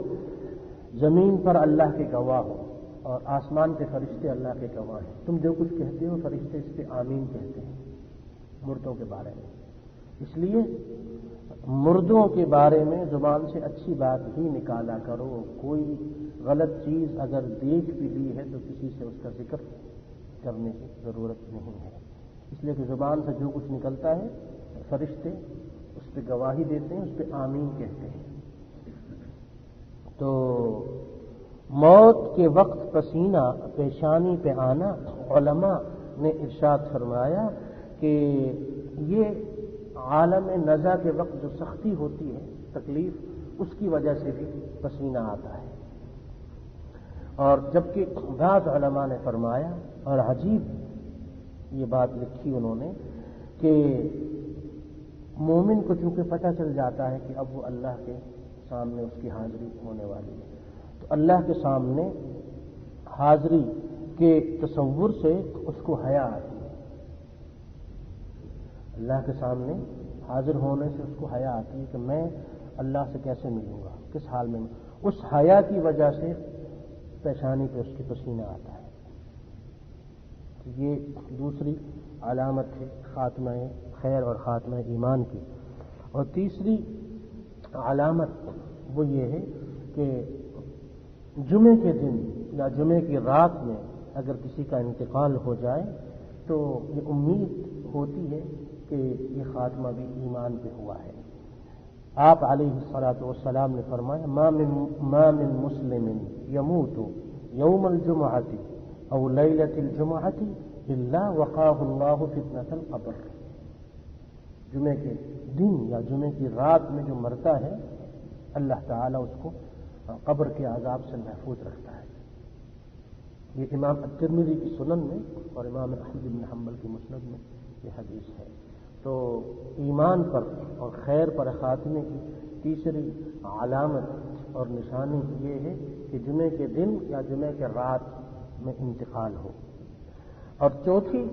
زمین پر اللہ کے گواہ ہو اور آسمان کے فرشتے اللہ کے گواہ ہیں، تم جو کچھ کہتے ہو فرشتے اس پہ آمین کہتے ہیں مردوں کے بارے میں۔ اس لیے مردوں کے بارے میں زبان سے اچھی بات ہی نکالا کرو، کوئی غلط چیز اگر دیکھ بھی لی ہے تو کسی سے اس کا ذکر کرنے کی ضرورت نہیں ہے، اس لیے کہ زبان سے جو کچھ نکلتا ہے فرشتے اس پہ گواہی دیتے ہیں، اس پہ آمین کہتے ہیں۔ تو موت کے وقت پسینہ پیشانی پہ آنا، علماء نے ارشاد فرمایا کہ یہ عالم نزا کے وقت جو سختی ہوتی ہے، تکلیف، اس کی وجہ سے بھی پسینہ آتا ہے۔ اور جبکہ بعض علماء نے فرمایا، اور عجیب یہ بات لکھی انہوں نے، کہ مومن کو چونکہ پتہ چل جاتا ہے کہ اب وہ اللہ کے سامنے اس کی حاضری ہونے والی ہے، تو اللہ کے سامنے حاضری کے تصور سے اس کو حیا آتی ہے، اللہ کے سامنے حاضر ہونے سے اس کو حیا آتی ہے کہ میں اللہ سے کیسے ملوں گا، کس حال میں، اس حیا کی وجہ سے پیشانی پہ اس کی پسینہ آتا ہے۔ یہ دوسری علامت ہے خاتمہ خیر اور خاتمہ ایمان کی۔ اور تیسری علامت وہ یہ ہے کہ جمعے کے دن یا جمعے کی رات میں اگر کسی کا انتقال ہو جائے تو یہ امید ہوتی ہے کہ یہ خاتمہ بھی ایمان پہ ہوا ہے۔ آپ علیہ الصلاۃ والسلام نے فرمایا، ما من مسلم یموت یوم الجمعۃ او لیلۃ الجمعۃ الا وقاہ اللہ فتنۃ القبر۔ جمعے کے دن یا جمعے کی رات میں جو مرتا ہے، اللہ تعالیٰ اس کو قبر کے عذاب سے محفوظ رکھتا ہے۔ یہ امام الترمذی کی سنن میں اور امام احمد بن حنبل کی مسند میں یہ حدیث ہے۔ تو ایمان پر اور خیر پر خاتمے کی تیسری علامت اور نشانی یہ ہے کہ جمعے کے دن یا جمعے کے رات میں انتقال ہو۔ اور چوتھی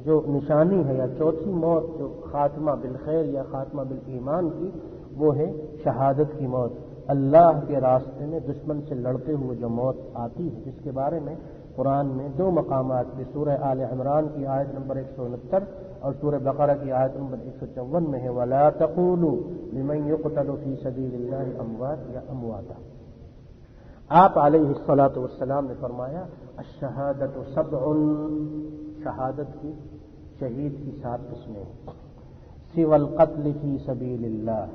جو نشانی ہے یا چوتھی موت جو خاتمہ بالخیر یا خاتمہ بالایمان کی، وہ ہے شہادت کی موت، اللہ کے راستے میں دشمن سے لڑتے ہوئے جو موت آتی ہے، جس کے بارے میں قرآن میں دو مقامات پہ سورہ آل عمران کی آیت نمبر 169 اور سورہ بقرہ کی آیت نمبر 154 میں ہے، وَلَا تَقُولُوا لِمَنْ يُقْتَلُ فِي سَبِيلِ اللَّهِ أَمْوَاتٌ یا امواتا۔ آپ علیہ الصلاۃ والسلام نے فرمایا، الشہادۃ سبع، شہادت کی شہید کی 7 قسمیں ہیں، سوى القتل فی سبیل اللہ،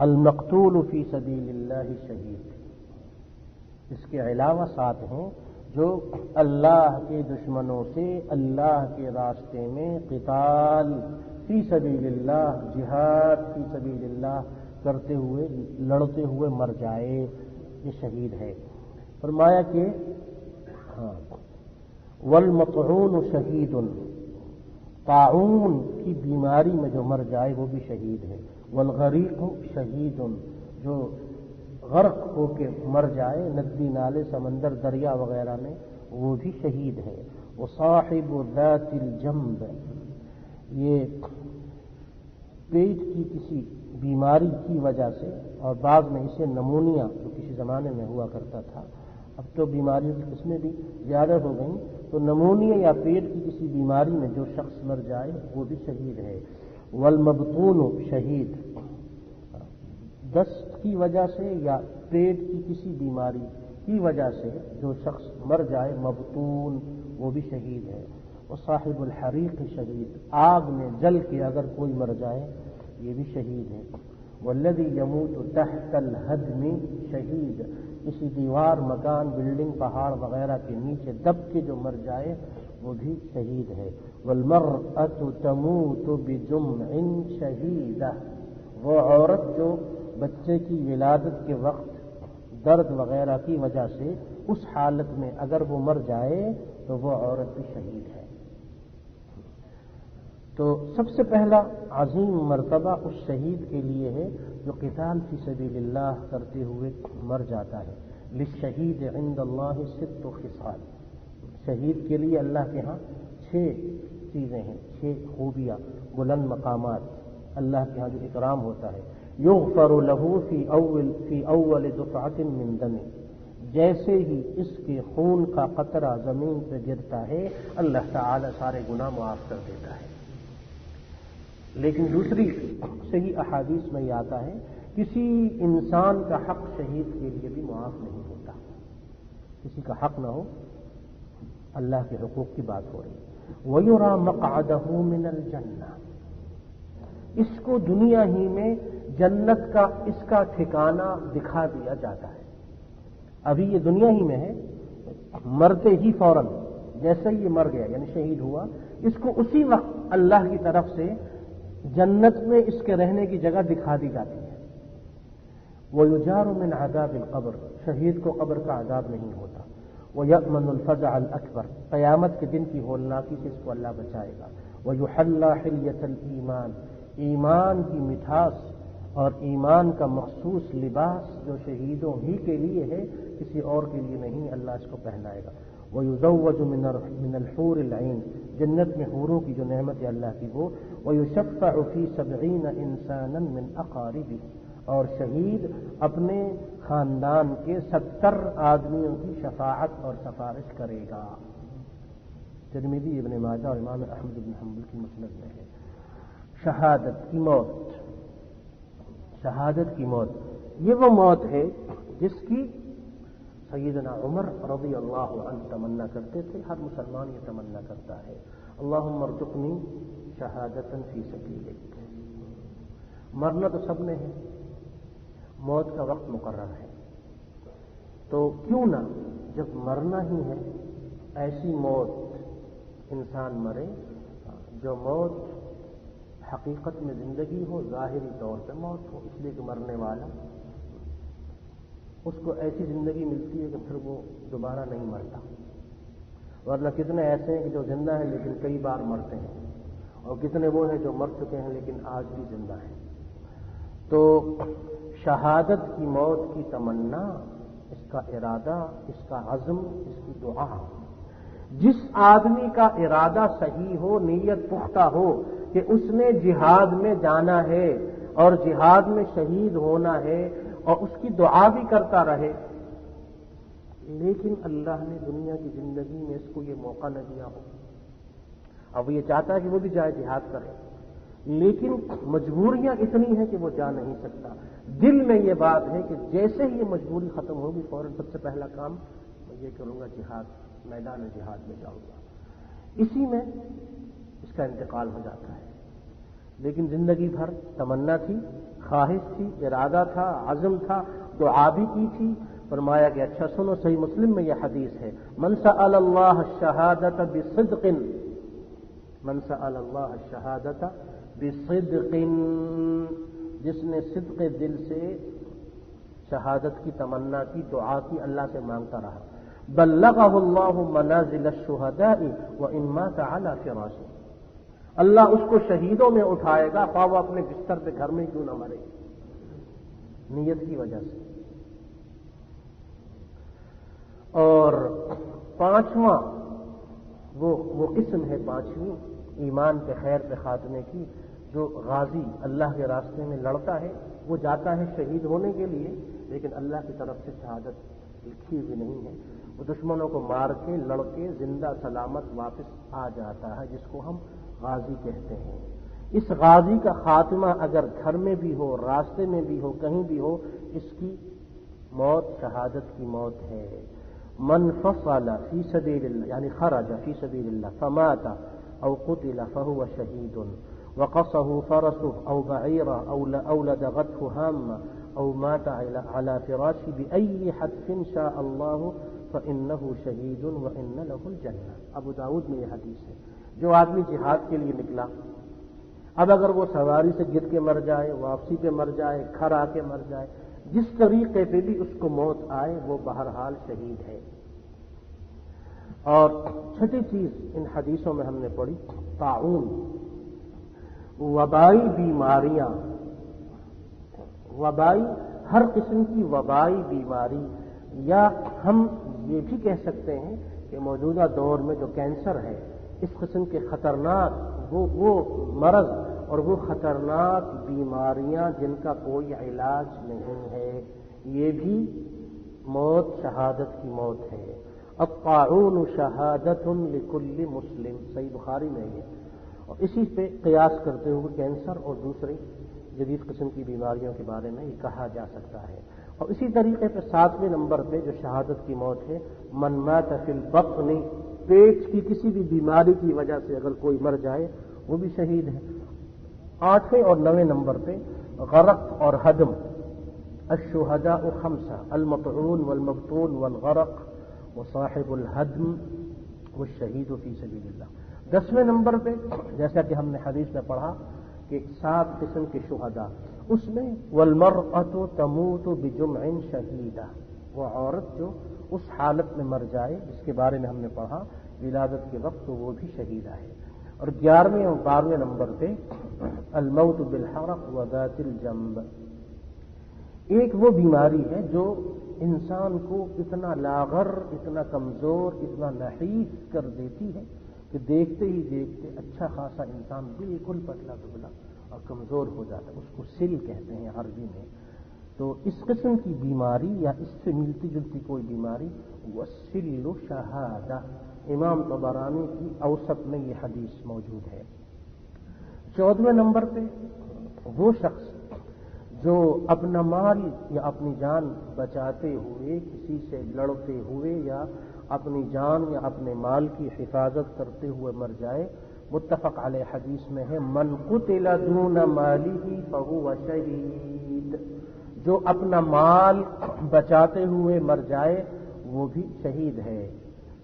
المقتول فی سبیل اللہ شہید۔ اس کے علاوہ 7 ہیں جو اللہ کے دشمنوں سے اللہ کے راستے میں قتال فی سبیل اللہ، جہاد فی سبیل اللہ کرتے ہوئے، لڑتے ہوئے مر جائے، یہ شہید ہے۔ فرمایا کہ والمطعون شہید، طاعون کی بیماری میں جو مر جائے وہ بھی شہید ہے۔ والغریق شہید، جو غرق ہو کے مر جائے ندی نالے سمندر دریا وغیرہ میں، وہ بھی شہید ہے۔ وصاحب ذات الجنب، یہ پیٹ کی کسی بیماری کی وجہ سے، اور بعض میں اسے نمونیا جو کسی زمانے میں ہوا کرتا تھا، اب تو بیماریوں کی قسمیں بھی زیادہ ہو گئیں، تو نمونیا یا پیٹ کی کسی بیماری میں جو شخص مر جائے وہ بھی شہید ہے۔ والمبطون شہید، دست کی وجہ سے یا پیٹ کی کسی بیماری کی وجہ سے جو شخص مر جائے مبطون، وہ بھی شہید ہے۔ وصاحب الحریق شہید، آگ میں جل کے اگر کوئی مر جائے یہ بھی شہید ہے۔ والذی یموت تحت الہدم شہید، کسی دیوار، مکان، بلڈنگ، پہاڑ وغیرہ کے نیچے دب کے جو مر جائے وہ بھی شہید ہے۔ والمرأۃ تموت بجمع شہیدہ، وہ عورت جو بچے کی ولادت کے وقت درد وغیرہ کی وجہ سے اس حالت میں اگر وہ مر جائے تو وہ عورت بھی شہید ہے۔ تو سب سے پہلا عظیم مرتبہ اس شہید کے لیے ہے جو قتال فی سبیل اللہ کرتے ہوئے مر جاتا ہے۔ للشہید عند اللہ 6 خصال، شہید کے لیے اللہ کے ہاں 6 چیزیں ہیں، 6 خوبیاں، بلند مقامات اللہ کے ہاں جو اکرام ہوتا ہے۔ یغفر له فی اول دفعۃ من دم، جیسے ہی اس کے خون کا قطرہ زمین پہ گرتا ہے اللہ تعالی سارے گناہ معاف کر دیتا ہے۔ لیکن دوسری صحیح احادیث میں یہ آتا ہے کسی انسان کا حق شہید کے لیے بھی معاف نہیں ہوتا. کسی کا حق نہ ہو، اللہ کے حقوق کی بات ہو رہی ہے. وَيُرَى مَقْعَدَهُ مِنَ الْجَنَّةِ، اس کو دنیا ہی میں جنت کا اس کا ٹھکانہ دکھا دیا جاتا ہے. ابھی یہ دنیا ہی میں ہے، مرتے ہی فوراً جیسے ہی یہ مر گیا یعنی شہید ہوا، اس کو اسی وقت اللہ کی طرف سے جنت میں اس کے رہنے کی جگہ دکھا دی جاتی ہے. وَيُجَارُ مِنْ عَذَابِ الْقَبْرِ، شہید کو قبر کا عذاب نہیں ہوتا. وَيَأْمَنُ الْفَزَعَ الْأَكْبَرَ، قیامت کے دن کی ہولناکی سے اس کو اللہ بچائے گا. وَيُحَلَّى حِلْيَةَ الْإِيمَانِ، ایمان کی مٹھاس اور ایمان کا مخصوص لباس جو شہیدوں ہی کے لیے ہے، کسی اور کے لیے نہیں، اللہ اس کو پہنائے گا. وَيُزَوَّجُ مِنَ الْحُورِ الْعِينِ، جنت میں حوروں کی جو نعمت ہے اللہ کی وہ. وَيُشَفَّعُ فِي 70 إِنسَانًا مِنْ أَقَارِبِهِ، اور شہید اپنے خاندان کے 70 آدمیوں کی شفاعت اور سفارش کرے گا. ترمذی، ابن ماجہ اور امام احمد بن حنبل کی مسند میں ہے. شہادت کی موت، شہادت کی موت یہ وہ موت ہے جس کی سیدنا عمر رضی اللہ عنہ تمنا کرتے تھے. ہر مسلمان یہ تمنا کرتا ہے، اللہم ارزقنی شہادتا فی سبیلک. مرنا تو سب نے ہے، موت کا وقت مقرر ہے، تو کیوں نہ جب مرنا ہی ہے ایسی موت انسان مرے جو موت حقیقت میں زندگی ہو، ظاہری طور پہ موت ہو. اس لیے کہ مرنے والا اس کو ایسی زندگی ملتی ہے کہ پھر وہ دوبارہ نہیں مرتا. ورنہ کتنے ایسے ہیں کہ جو زندہ ہیں لیکن کئی بار مرتے ہیں، اور کتنے وہ ہیں جو مر چکے ہیں لیکن آج بھی زندہ ہیں. تو شہادت کی موت کی تمنا، اس کا ارادہ، اس کا عزم، اس کی دعا، جس آدمی کا ارادہ صحیح ہو، نیت پختہ ہو کہ اس نے جہاد میں جانا ہے اور جہاد میں شہید ہونا ہے، اور اس کی دعا بھی کرتا رہے، لیکن اللہ نے دنیا کی زندگی میں اس کو یہ موقع نہ دیا ہو. اب یہ چاہتا ہے کہ وہ بھی جائے جہاد کرے، لیکن مجبوریاں اتنی ہیں کہ وہ جا نہیں سکتا. دل میں یہ بات ہے کہ جیسے ہی یہ مجبوری ختم ہوگی فوراً سب سے پہلا کام میں یہ کروں گا، جہاد، میدان جہاد میں جاؤں گا. اسی میں اس کا انتقال ہو جاتا ہے. لیکن زندگی بھر تمنا تھی، خواہش تھی، ارادہ تھا، عزم تھا، دعا بھی کی تھی. فرمایا کہ اچھا سنو، صحیح مسلم میں یہ حدیث ہے، من سأل اللہ الشہادۃ بصدق، من سأل اللہ الشہادۃ بصدق، جس نے صدق دل سے شہادت کی تمنا کی، دعا کی، اللہ سے مانگتا رہا، بلغہ اللہ منازل الشہداء وان مات علی فراشہ، اللہ اس کو شہیدوں میں اٹھائے گا خواہ وہ اپنے بستر پہ گھر میں کیوں نہ مرے، نیت کی وجہ سے. اور پانچواں وہ قسم ہے، پانچویں ایمان پہ، خیر پہ خاتمے کی، جو غازی اللہ کے راستے میں لڑتا ہے، وہ جاتا ہے شہید ہونے کے لیے، لیکن اللہ کی طرف سے شہادت لکھی ہوئی نہیں ہے. وہ دشمنوں کو مار کے لڑ کے زندہ سلامت واپس آ جاتا ہے، جس کو ہم غازی کہتے ہیں. اس غازی کا خاتمہ اگر گھر میں بھی ہو، راستے میں بھی ہو، کہیں بھی ہو، اس کی موت شہادت کی موت ہے. من فصل فی سبیل اللہ، یعنی خرج فی سبیل اللہ فمات او قتل فهو شہید، وقصه فرسه او بعیرہ او لدغته هامة او مات على فراشه بأي حدف شاء الله فإنه شہید وإن له الجنة. ابو داؤد میں یہ حدیث ہے. جو آدمی جہاد کے لیے نکلا، اب اگر وہ سواری سے گر کے مر جائے، واپسی پہ مر جائے، کھر آ کے مر جائے، جس طریقے پہ بھی اس کو موت آئے، وہ بہرحال شہید ہے. اور چھٹی چیز ان حدیثوں میں ہم نے پڑھی، طاعون، وبائی بیماریاں، وبائی، ہر قسم کی وبائی بیماری، یا ہم یہ بھی کہہ سکتے ہیں کہ موجودہ دور میں جو کینسر ہے، اس قسم کے خطرناک وہ مرض اور وہ خطرناک بیماریاں جن کا کوئی علاج نہیں ہے، یہ بھی موت شہادت کی موت ہے. الطاعون شہادت لکل مسلم، صحیح بخاری میں ہے. اور اسی پہ قیاس کرتے ہوئے کینسر اور دوسری جدید قسم کی بیماریوں کے بارے میں یہ کہا جا سکتا ہے۔ اور اسی طریقے پہ 7ویں نمبر پہ جو شہادت کی موت ہے، من مات فی البطن، پیٹ کی کسی بھی بیماری کی وجہ سے اگر کوئی مر جائے وہ بھی شہید ہے۔ 8ویں اور 9ویں نمبر پہ غرق اور ہدم، الشہداء 5 المطعون والمبطون والغرق وصاحب الہدم والشہید فی سبیل اللہ۔ 10ویں نمبر پہ جیسا کہ ہم نے حدیث میں پڑھا کہ 7 قسم کے شہداء، اس میں والمرأة تموت بجمع شہیدہ، وہ عورت جو اس حالت میں مر جائے جس کے بارے میں ہم نے پڑھا ولادت کے وقت، تو وہ بھی شہیدہ ہے۔ اور 11ویں اور 12ویں نمبر پہ الموت بالحرق وذات الجنب، ایک وہ بیماری ہے جو انسان کو اتنا لاغر، اتنا کمزور، اتنا نحیف کر دیتی ہے کہ دیکھتے ہی دیکھتے اچھا خاصا انسان بالکل پتلا دبلا اور کمزور ہو جاتا ہے، اس کو سل کہتے ہیں عربی میں۔ تو اس قسم کی بیماری یا اس سے ملتی جلتی کوئی بیماری وہ سل شہادہ، امام طبرانی کی اوسط میں یہ حدیث موجود ہے۔ 14ویں نمبر پہ وہ شخص جو اپنا مال یا اپنی جان بچاتے ہوئے، کسی سے لڑتے ہوئے یا اپنی جان یا اپنے مال کی حفاظت کرتے ہوئے مر جائے، متفق علیہ حدیث میں ہے من قتل دون مالہ فہو شہید، جو اپنا مال بچاتے ہوئے مر جائے وہ بھی شہید ہے۔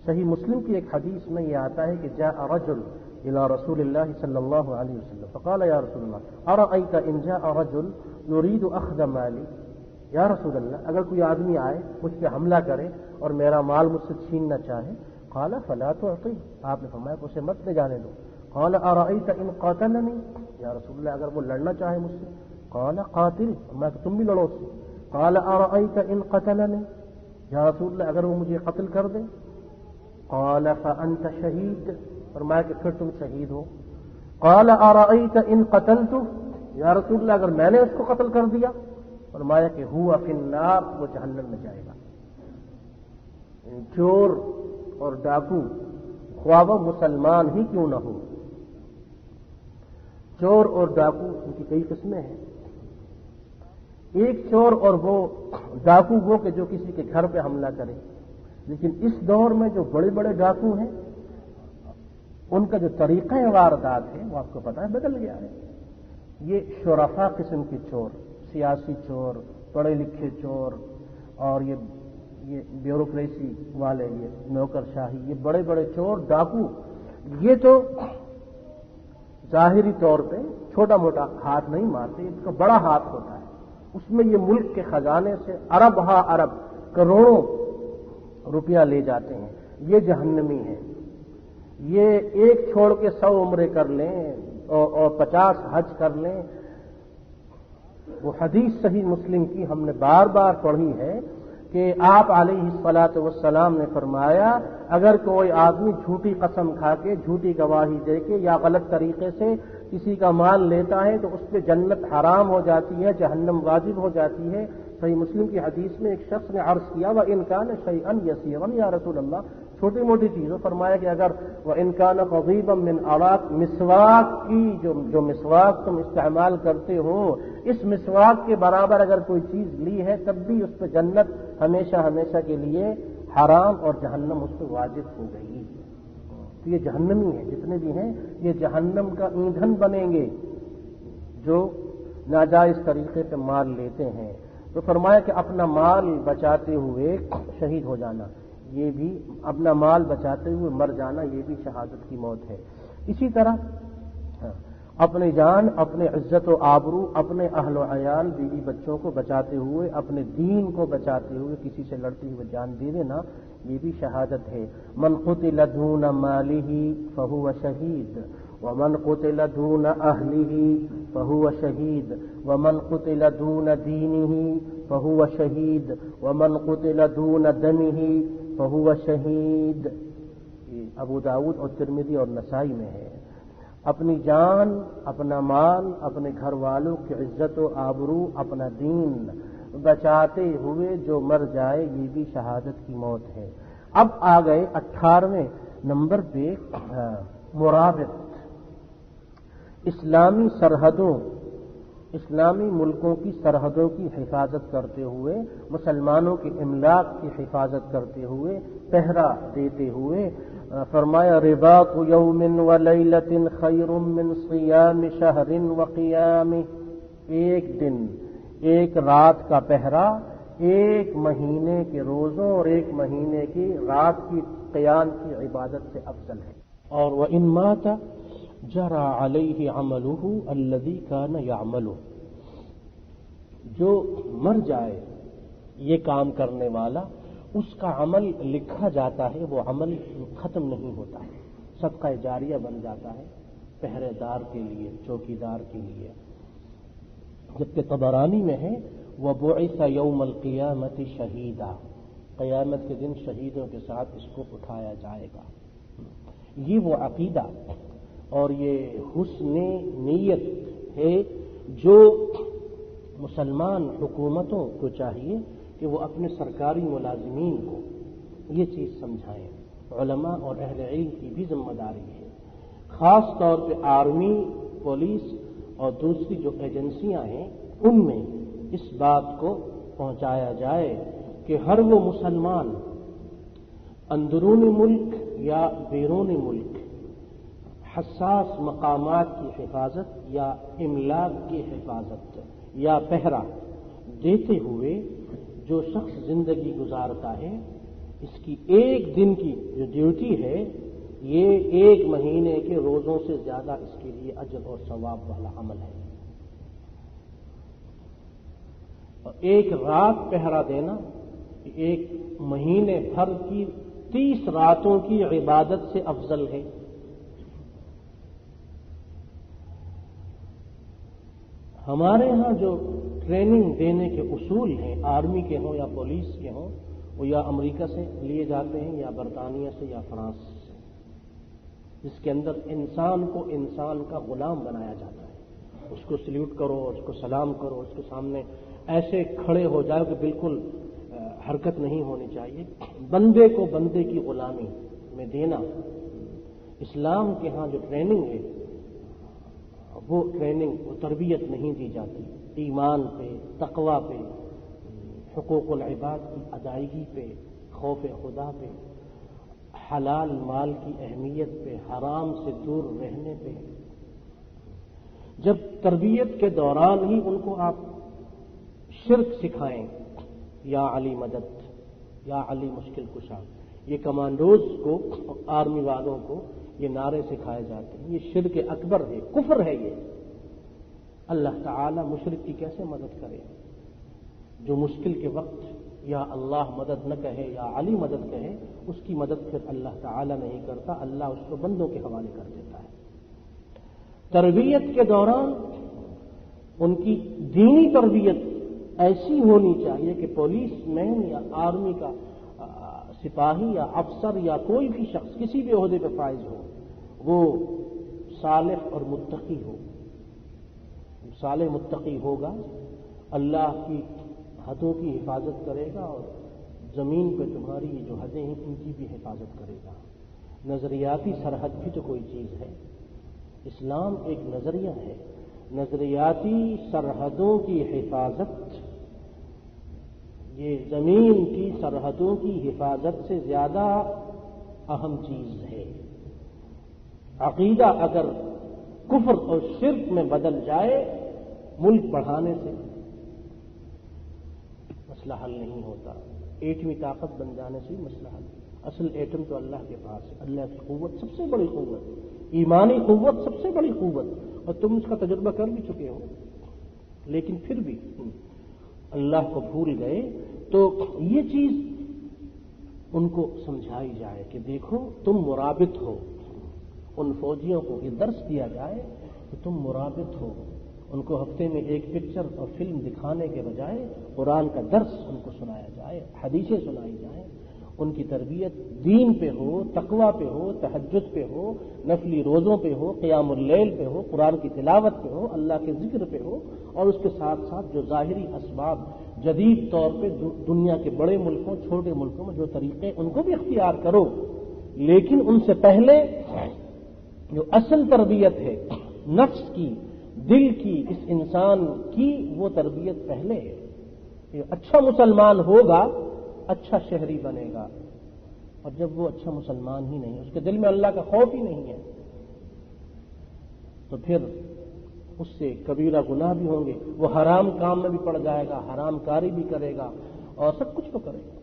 صحیح مسلم کی ایک حدیث میں یہ آتا ہے کہ جاء رجل الى رسول اللہ صلی اللہ علیہ وسلم فقال یا رسول اللہ ارأیت ان جاء رجل یرید اخذ مالی، یا رسول اللہ اگر کوئی آدمی آئے مجھ پہ حملہ کرے اور میرا مال مجھ سے چھیننا چاہے، قال فلا تعطی، آپ نے فرمایا کہ اسے مت لے جانے دو۔ قال ارأیت ان قاتلنی، یا رسول اللہ اگر وہ لڑنا چاہے مجھ سے، قال قاتل، میں کہ تم بھی لڑو اس سے۔ قال ارأیت ان قتلنی، یا رسول اللہ اگر وہ مجھے قتل کر دے، قال فانت شہید، فرمایا کہ پھر تم شہید ہو۔ قال ارأیت ان قتلت، یا رسول اللہ اگر میں نے اس کو قتل کر دیا، فرمایا کہ ہوا فی النار، وہ جہنم میں جائے گا۔ چور اور ڈاکو خواہ وہ مسلمان ہی کیوں نہ ہو، چور اور ڈاکو ان کی کئی قسمیں ہیں۔ ایک چور اور وہ ڈاکو وہ کہ جو کسی کے گھر پہ حملہ کرے، لیکن اس دور میں جو بڑے بڑے ڈاکو ہیں ان کا جو طریقہ واردات ہے وہ آپ کو پتہ ہے بدل گیا ہے۔ یہ شرفا قسم کے چور، سیاسی چور، پڑھے لکھے چور، اور یہ بیوروکریسی والے، یہ نوکر شاہی، یہ بڑے بڑے چور ڈاکو، یہ تو ظاہری طور پہ چھوٹا موٹا ہاتھ نہیں مارتے، اس کا بڑا ہاتھ ہوتا ہے، اس میں یہ ملک کے خزانے سے ارب ہا ارب کروڑوں روپیہ لے جاتے ہیں۔ یہ جہنمی ہے، یہ ایک چھوڑ کے 100 عمرے کر لیں اور 50 حج کر لیں۔ وہ حدیث صحیح مسلم کی ہم نے بار بار پڑھی ہے کہ آپ علیہ الصلاۃ والسلام نے فرمایا اگر کوئی آدمی جھوٹی قسم کھا کے، جھوٹی گواہی دے کے یا غلط طریقے سے کسی کا مال لیتا ہے تو اس پہ جنت حرام ہو جاتی ہے، جہنم واجب ہو جاتی ہے۔ صحیح مسلم کی حدیث میں ایک شخص نے عرض کیا وَإِنْ كَانَ شَيْئًا يَسِيرًا، یا رسول اللہ چھوٹی موٹی چیزوں، فرمایا کہ اگر وَإِنْ كَانَ قَضِيبًا مِنْ عَرَاقٍ، مسواک کی جو مسواک تم استعمال کرتے ہو، اس مسواک کے برابر اگر کوئی چیز لی ہے تب بھی اس پہ جنت ہمیشہ ہمیشہ کے لیے حرام اور جہنم اس پہ واجب ہو گئی۔ تو یہ جہنمی ہیں، جتنے بھی ہیں یہ جہنم کا ایندھن بنیں گے جو ناجائز طریقے سے مال لیتے ہیں۔ تو فرمایا کہ اپنا مال بچاتے ہوئے شہید ہو جانا، یہ بھی اپنا مال بچاتے ہوئے مر جانا، یہ بھی شہادت کی موت ہے۔ اسی طرح اپنی جان، اپنے عزت و آبرو، اپنے اہل و عیال، بیوی بچوں کو بچاتے ہوئے، اپنے دین کو بچاتے ہوئے کسی سے لڑتے ہوئے جان دے دینا، یہ بھی شہادت ہے۔ من قتل دون مالہ فہو شہید ومن قتل دون اہلہ فہو شہید ومن قتل دون دینہ فہو شہید ومن قتل دون دمہ فہو شہید۔ ابو داؤد اور ترمذی اور نسائی میں ہے۔ اپنی جان، اپنا مال، اپنے گھر والوں کی عزت و آبرو، اپنا دین بچاتے ہوئے جو مر جائے یہ بھی شہادت کی موت ہے۔ اب آ گئے 18ویں نمبر پہ مرابط۔ اسلامی سرحدوں، اسلامی ملکوں کی سرحدوں کی حفاظت کرتے ہوئے، مسلمانوں کی املاک کی حفاظت کرتے ہوئے، پہرا دیتے ہوئے فرمایا رباط یوم ولیلۃ خیر من صیام شہر وقیام، ایک دن ایک رات کا پہرا ایک مہینے کے روزوں اور ایک مہینے کی رات کی قیام کی عبادت سے افضل ہے۔ اور وَإِن مَاتَ جَرَى عَلَيْهِ عَمَلُهُ الَّذِي كَانَ يَعْمَلُهُ، جو مر جائے یہ کام کرنے والا، اس کا عمل لکھا جاتا ہے، وہ عمل ختم نہیں ہوتا، صدقہ جاریہ بن جاتا ہے پہرے دار کے لیے، چوکیدار کے لیے۔ جبکہ طبرانی میں ہے وَبُعِثَ يَوْمَ الْقِيَامَةِ شَهِيدًا، قیامت کے دن شہیدوں کے ساتھ اس کو اٹھایا جائے گا۔ یہ وہ عقیدہ اور یہ حسن نیت ہے جو مسلمان حکومتوں کو چاہیے کہ وہ اپنے سرکاری ملازمین کو یہ چیز سمجھائیں۔ علماء اور اہل علم کی بھی ذمہ داری ہے، خاص طور پہ آرمی، پولیس اور دوسری جو ایجنسیاں ہیں ان میں اس بات کو پہنچایا جائے کہ ہر وہ مسلمان اندرون ملک یا بیرون ملک حساس مقامات کی حفاظت یا املاک کی حفاظت یا پہرا دیتے ہوئے جو شخص زندگی گزارتا ہے، اس کی ایک دن کی جو ڈیوٹی ہے یہ ایک مہینے کے روزوں سے زیادہ اس کے لیے اجر اور ثواب والا عمل ہے۔ اور ایک رات پہرا دینا ایک مہینے بھر کی 30 راتوں کی عبادت سے افضل ہے۔ ہمارے ہاں جو ٹریننگ دینے کے اصول ہیں، آرمی کے ہوں یا پولیس کے ہوں، وہ یا امریکہ سے لیے جاتے ہیں یا برطانیہ سے یا فرانس سے، جس کے اندر انسان کو انسان کا غلام بنایا جاتا ہے۔ اس کو سلیوٹ کرو، اس کو سلام کرو، اس کے سامنے ایسے کھڑے ہو جاؤ کہ بالکل حرکت نہیں ہونی چاہیے۔ بندے کو بندے کی غلامی میں دینا، اسلام کے ہاں جو ٹریننگ ہے وہ ٹریننگ، وہ تربیت نہیں دی جاتی ایمان پہ، تقوی پہ، حقوق العباد کی ادائیگی پہ، خوف خدا پہ، حلال مال کی اہمیت پہ، حرام سے دور رہنے پہ۔ جب تربیت کے دوران ہی ان کو آپ شرک سکھائیں، یا علی مدد، یا علی مشکل کشا، یہ کمانڈوز کو، آرمی والوں کو یہ نعرے سکھائے جاتے ہیں، یہ شرک اکبر ہے، کفر ہے۔ یہ اللہ تعالی مشرک کی کیسے مدد کرے؟ جو مشکل کے وقت یا اللہ مدد نہ کہے یا علی مدد کہے، اس کی مدد پھر اللہ تعالی نہیں کرتا، اللہ اس کو بندوں کے حوالے کر دیتا ہے۔ تربیت کے دوران ان کی دینی تربیت ایسی ہونی چاہیے کہ پولیس مین یا آرمی کا سپاہی یا افسر یا کوئی بھی شخص کسی بھی عہدے پہ فائز ہو، وہ صالح اور متقی ہو۔ صالح متقی ہوگا، اللہ کی حدوں کی حفاظت کرے گا اور زمین پہ تمہاری یہ جو حدیں ہیں ان کی بھی حفاظت کرے گا۔ نظریاتی سرحد بھی تو کوئی چیز ہے، اسلام ایک نظریہ ہے، نظریاتی سرحدوں کی حفاظت یہ زمین کی سرحدوں کی حفاظت سے زیادہ اہم چیز ہے۔ عقیدہ اگر کفر اور شرک میں بدل جائے ملک بڑھانے سے مسئلہ حل نہیں ہوتا، ایٹمی طاقت بن جانے سے مسئلہ حل۔ اصل ایٹم تو اللہ کے پاس ہے، اللہ کی قوت سب سے بڑی قوت، ایمانی قوت سب سے بڑی قوت، اور تم اس کا تجربہ کر بھی چکے ہو، لیکن پھر بھی اللہ کو بھول گئے۔ تو یہ چیز ان کو سمجھائی جائے کہ دیکھو تم مرابط ہو، ان فوجیوں کو یہ درس دیا جائے کہ تم مرابط ہو، ان کو ہفتے میں ایک پکچر اور فلم دکھانے کے بجائے قرآن کا درس ان کو سنایا جائے، حدیثیں سنائی جائیں، ان کی تربیت دین پہ ہو، تقوی پہ ہو، تہجد پہ ہو، نفلی روزوں پہ ہو، قیام اللیل پہ ہو، قرآن کی تلاوت پہ ہو، اللہ کے ذکر پہ ہو، اور اس کے ساتھ ساتھ جو ظاہری اسباب جدید طور پہ دنیا کے بڑے ملکوں چھوٹے ملکوں میں جو طریقے ان کو بھی اختیار کرو، لیکن ان سے پہلے جو اصل تربیت ہے نفس کی، دل کی، اس انسان کی وہ تربیت پہلے ہے کہ اچھا مسلمان ہوگا، اچھا شہری بنے گا، اور جب وہ اچھا مسلمان ہی نہیں، اس کے دل میں اللہ کا خوف ہی نہیں ہے، تو پھر اس سے کبیرہ گناہ بھی ہوں گے، وہ حرام کام میں بھی پڑ جائے گا، حرام کاری بھی کرے گا، اور سب کچھ تو کرے گا۔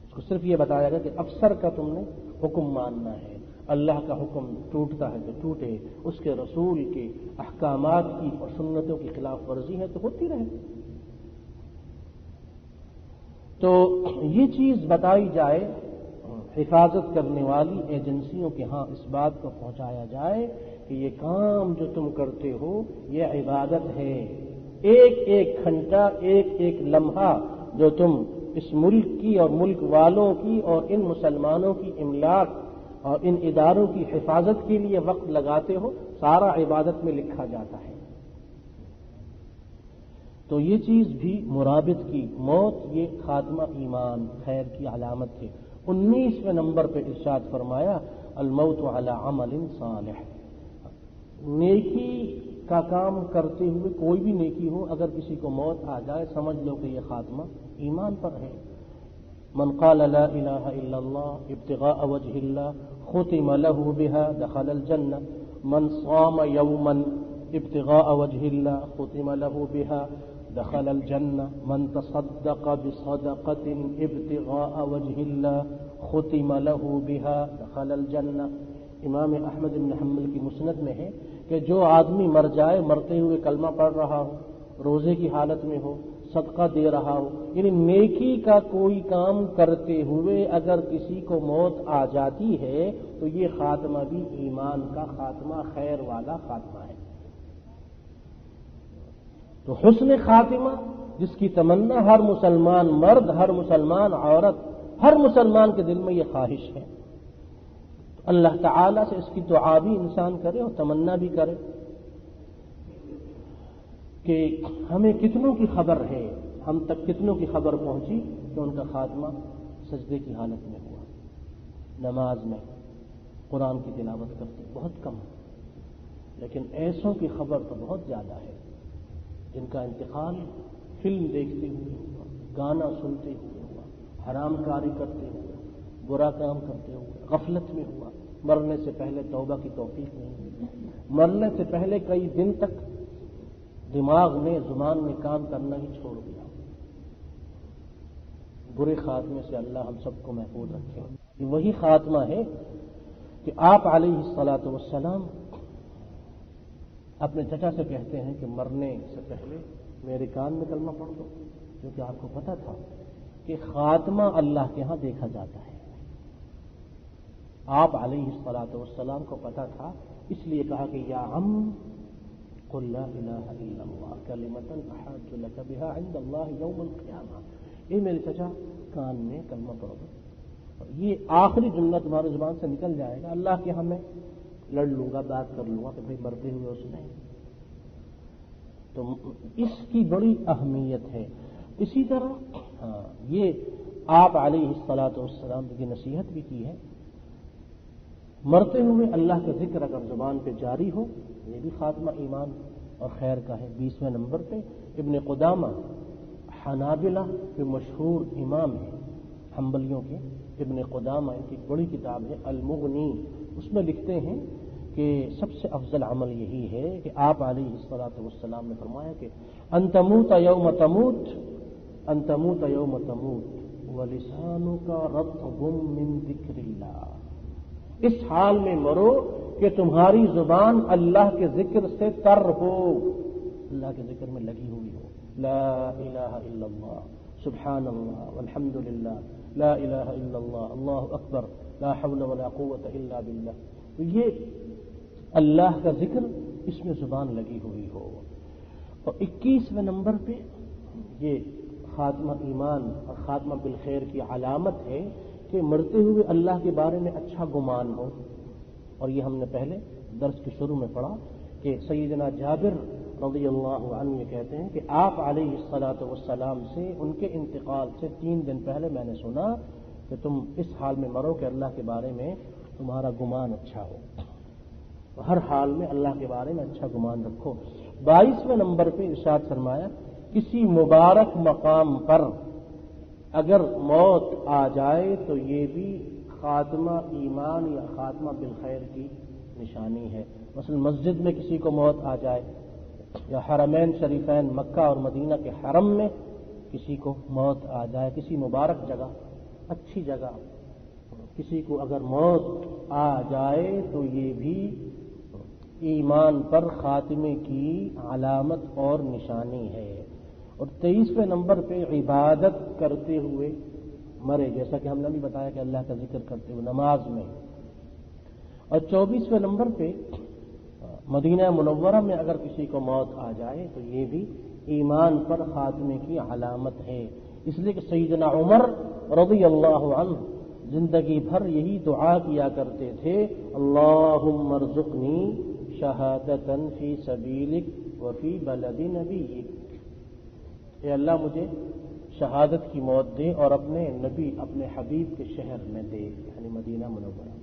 اس کو صرف یہ بتایا گا کہ افسر کا تم نے حکم ماننا ہے، اللہ کا حکم ٹوٹتا ہے تو ٹوٹے، اس کے رسول کے احکامات کی اور سنتوں کی خلاف ورزی ہے تو ہوتی رہے۔ تو یہ چیز بتائی جائے، حفاظت کرنے والی ایجنسیوں کے ہاں اس بات کو پہنچایا جائے کہ یہ کام جو تم کرتے ہو یہ عبادت ہے، ایک ایک گھنٹہ، ایک ایک لمحہ جو تم اس ملک کی اور ملک والوں کی اور ان مسلمانوں کی املاک اور ان اداروں کی حفاظت کے لیے وقت لگاتے ہو، سارا عبادت میں لکھا جاتا ہے۔ تو یہ چیز بھی مرابط کی موت، یہ خاتمہ ایمان خیر کی علامت ہے۔ 19ویں نمبر پہ ارشاد فرمایا الموت علی عمل صالح، نیکی کا کام کرتے ہوئے کوئی بھی نیکی ہو، اگر کسی کو موت آ جائے سمجھ لو کہ یہ خاتمہ ایمان پر ہے۔ من قال لا الہ الا اللہ ابتغاء وجہ اللہ ختم له بها دخل الجنہ، من صام یوما ابتغاء وجہ اللہ ختم له بها دخل الجنہ، من تصدق بصدقة ابتغاء وجہ اللہ ختم له بها دخل الجنہ۔ امام احمد بن حنبل کی مسند میں ہے کہ جو آدمی مر جائے، مرتے ہوئے کلمہ پڑھ رہا ہو، روزے کی حالت میں ہو، صدقہ دے رہا ہو، یعنی نیکی کا کوئی کام کرتے ہوئے اگر کسی کو موت آ جاتی ہے تو یہ خاتمہ بھی ایمان کا خاتمہ، خیر والا خاتمہ ہے۔ تو حسن خاتمہ جس کی تمنا ہر مسلمان مرد، ہر مسلمان عورت، ہر مسلمان کے دل میں یہ خواہش ہے، اللہ تعالیٰ سے اس کی دعا بھی انسان کرے اور تمنا بھی کرے کہ ہمیں کتنوں کی خبر ہے، ہم تک کتنوں کی خبر پہنچی کہ ان کا خاتمہ سجدے کی حالت میں ہوا، نماز میں قرآن کی تلاوت کرتے بہت کم، لیکن ایسوں کی خبر تو بہت زیادہ ہے جن کا انتقال فلم دیکھتے ہوئے ہوا، گانا سنتے ہوئے ہوا، حرام کاری کرتے ہوئے، برا کام کرتے ہوئے، غفلت میں ہوا، مرنے سے پہلے توبہ کی توفیق نہیں ہوئی، مرنے سے پہلے کئی دن تک دماغ نے، زبان نے کام کرنا ہی چھوڑ دیا۔ برے خاتمے سے اللہ ہم سب کو محفوظ رکھے۔ یہ وہی خاتمہ ہے کہ آپ علیہ الصلاۃ والسلام اپنے چچا سے کہتے ہیں کہ مرنے سے پہلے میرے کان میں کلمہ پڑھ دو، کیونکہ آپ کو پتا تھا کہ خاتمہ اللہ کے ہاں دیکھا جاتا ہے۔ آپ علیہ الصلاۃ والسلام کو پتا تھا، اس لیے کہا کہ یا عم قل لا الہ الا اللہ کلمۃ احاج لک بها عند اللہ یوم القیامہ، اے میرے چچا کان میں کلمہ پڑھ دو، یہ آخری جملہ تمہاری زبان سے نکل جائے گا، اللہ کے ہاں میں لڑ لوں گا، بات کر لوں گا کہ بھائی مرتے ہوئے اس نے۔ تو اس کی بڑی اہمیت ہے۔ اسی طرح یہ آپ علیہ الصلاۃ والسلام کی نصیحت بھی کی ہے، مرتے ہوئے اللہ کا ذکر اگر زبان پہ جاری ہو، یہ بھی خاتمہ ایمان اور خیر کا ہے۔ 20ویں نمبر پہ ابن قدامہ حنابلہ کے مشہور امام ہیں، حنبلیوں کے، ابن قدامہ، ان کی بڑی کتاب ہے المغنی، اس میں لکھتے ہیں کہ سب سے افضل عمل یہی ہے کہ آپ علیہ الصلاۃ والسلام نے فرمایا کہ ان تموت یوم تموت، ان تموت یوم تموت ولسانک رطب من ذکر اللہ، اس حال میں مرو کہ تمہاری زبان اللہ کے ذکر سے تر ہو، اللہ کے ذکر میں لگی ہوئی ہو، لا الہ الا اللہ سبحان اللہ والحمد للہ لا الہ الا اللہ اللہ اکبر لا حول ولا قوت الا باللہ، تو یہ اللہ کا ذکر اس میں زبان لگی ہوئی ہو۔ اور 21ویں نمبر پہ یہ خاتمہ ایمان اور خاتمہ بالخیر کی علامت ہے کہ مرتے ہوئے اللہ کے بارے میں اچھا گمان ہو، اور یہ ہم نے پہلے درس کے شروع میں پڑھا کہ سیدنا جابر رضی اللہ عنہ یہ کہتے ہیں کہ آپ علیہ الصلاۃ والسلام سے ان کے انتقال سے 3 دن پہلے میں نے سنا کہ تم اس حال میں مرو کہ اللہ کے بارے میں تمہارا گمان اچھا ہو۔ ہر حال میں اللہ کے بارے میں اچھا گمان رکھو۔ 22ویں نمبر پہ ارشاد فرمایا کسی مبارک مقام پر اگر موت آ جائے تو یہ بھی خاتمہ ایمان یا خاتمہ بالخیر کی نشانی ہے۔ مثلا مسجد میں کسی کو موت آ جائے یا حرمین شریفین مکہ اور مدینہ کے حرم میں کسی کو موت آ جائے، کسی مبارک جگہ اچھی جگہ کسی کو اگر موت آ جائے تو یہ بھی ایمان پر خاتمے کی علامت اور نشانی ہے۔ اور 23ویں نمبر پہ عبادت کرتے ہوئے مرے، جیسا کہ ہم نے بھی بتایا کہ اللہ کا ذکر کرتے ہوئے نماز میں۔ اور 24ویں نمبر پہ مدینہ منورہ میں اگر کسی کو موت آ جائے تو یہ بھی ایمان پر خاتمے کی علامت ہے، اس لیے کہ سیدنا عمر رضی اللہ عنہ زندگی بھر یہی دعا کیا کرتے تھے، اللہم ارزقنی شہادتاً فی سبیلک وفی بلد نبیک، اے اللہ مجھے شہادت کی موت دے اور اپنے نبی اپنے حبیب کے شہر میں دے، یعنی مدینہ منورہ۔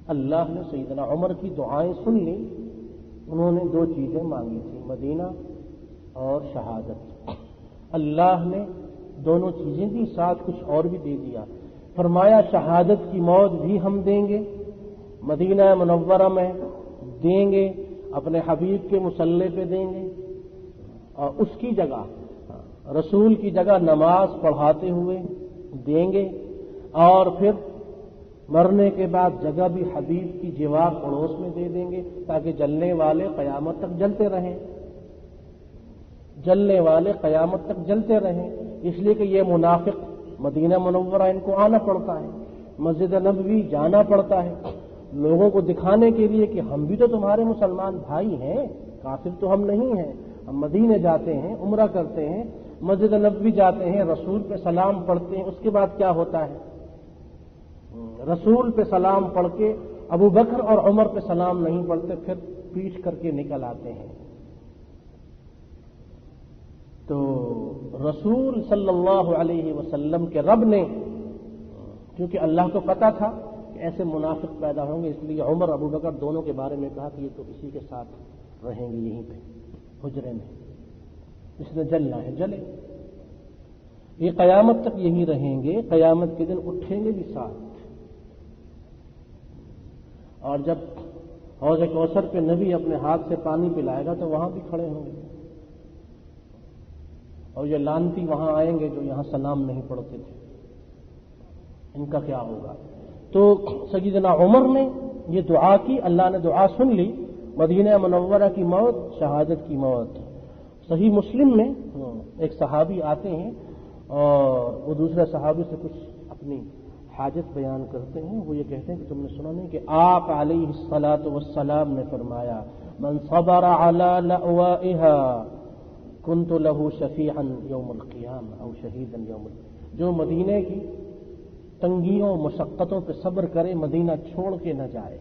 اللہ نے سیدنا عمر کی دعائیں سن لی، انہوں نے دو چیزیں مانگی تھیں، مدینہ اور شہادت۔ اللہ نے دونوں چیزیں دی، ساتھ کچھ اور بھی دے دیا، فرمایا شہادت کی موت بھی ہم دیں گے، مدینہ منورہ میں دیں گے، اپنے حبیب کے مصلی پہ دیں گے، اور اس کی جگہ رسول کی جگہ نماز پڑھاتے ہوئے دیں گے، اور پھر مرنے کے بعد جگہ بھی حبیب کی جوار پڑوس میں دے دیں گے تاکہ جلنے والے قیامت تک جلتے رہیں، جلنے والے قیامت تک جلتے رہیں۔ اس لیے کہ یہ منافق مدینہ منورہ ان کو آنا پڑتا ہے، مسجد نبوی جانا پڑتا ہے لوگوں کو دکھانے کے لیے کہ ہم بھی تو تمہارے مسلمان بھائی ہیں، کافر تو ہم نہیں ہیں، ہم مدینے جاتے ہیں، عمرہ کرتے ہیں، مسجد نبوی جاتے ہیں، رسول پہ سلام پڑھتے ہیں۔ اس کے بعد کیا ہوتا ہے؟ رسول پہ سلام پڑھ کے ابو بکر اور عمر پہ سلام نہیں پڑھتے، پھر پیچھ کر کے نکل آتے ہیں۔ تو رسول صلی اللہ علیہ وسلم کے رب نے، کیونکہ اللہ کو پتا تھا کہ ایسے منافق پیدا ہوں گے، اس لیے عمر ابو بکر دونوں کے بارے میں کہا کہ یہ تو اسی کے ساتھ رہیں گے، یہیں پہ حجرے میں، اس نے جلنا ہے جلے، یہ قیامت تک یہی رہیں گے، قیامت کے دن اٹھیں گے بھی ساتھ۔ اور جب حوض کوثر پہ نبی اپنے ہاتھ سے پانی پلائے گا تو وہاں بھی کھڑے ہوں گے، اور یہ لانتی وہاں آئیں گے جو یہاں سلام نہیں پڑھتے تھے، ان کا کیا ہوگا؟ تو سیدنا عمر نے یہ دعا کی، اللہ نے دعا سن لی، مدینہ منورہ کی موت، شہادت کی موت۔ صحیح مسلم میں ایک صحابی آتے ہیں اور وہ دوسرے صحابی سے کچھ اپنی حاجت بیان کرتے ہیں، وہ یہ کہتے ہیں کہ تم نے سنا نہیں کہ آپ علیہ الصلاۃ والسلام نے فرمایا من صبر علی لأوائها کنت له شفیعا یوم القیامہ او شہیدا یوم القیامہ، جو مدینے کی تنگیوں مشقتوں پہ صبر کرے، مدینہ چھوڑ کے نہ جائے،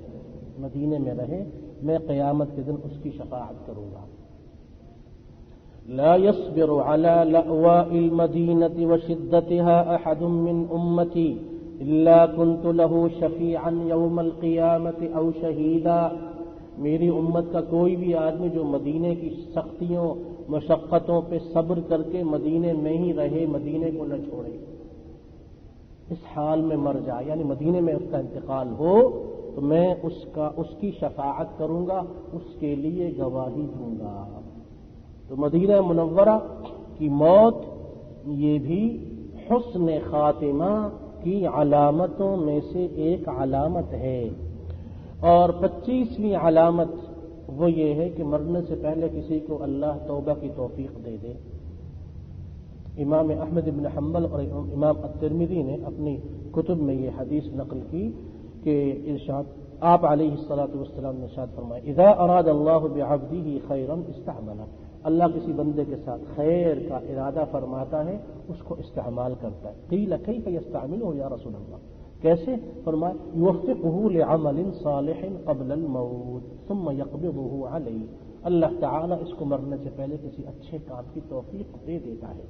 مدینے میں رہے، میں قیامت کے دن اس کی شفاعت کروں گا۔ لا يصبر على لأواء المدينة وشدتها أحد من أمتي إلا كنت له شفيعا يوم القيامة أو شهيدا، میری امت کا کوئی بھی آدمی جو مدینے کی سختیوں مشقتوں پہ صبر کر کے مدینے میں ہی رہے، مدینے کو نہ چھوڑے، اس حال میں مر جائے، یعنی مدینے میں اس کا انتقال ہو تو میں اس کی شفاعت کروں گا، اس کے لیے گواہی دوں گا۔ تو مدینہ منورہ کی موت یہ بھی حسن خاتمہ کی علامتوں میں سے ایک علامت ہے۔ اور 25ویں علامت وہ یہ ہے کہ مرنے سے پہلے کسی کو اللہ توبہ کی توفیق دے دے۔ امام احمد بن حنبل اور امام الترمذی نے اپنی کتب میں یہ حدیث نقل کی کہ ارشاد آپ علیہ الصلاۃ والسلام نے ارشاد فرمایا اذا اراد اللہ بعبده خیرا استعملہ، اللہ کسی بندے کے ساتھ خیر کا ارادہ فرماتا ہے اس کو استعمال کرتا ہے۔ قیل کیف یستعملہ یا رسول اللہ، کیسے؟ فرمایا یوفقہ لعمل صالح قبل الموت ثم یقبضہ علیہ، اللہ تعالیٰ اس کو مرنے سے پہلے کسی اچھے کام کی توفیق دے دیتا ہے۔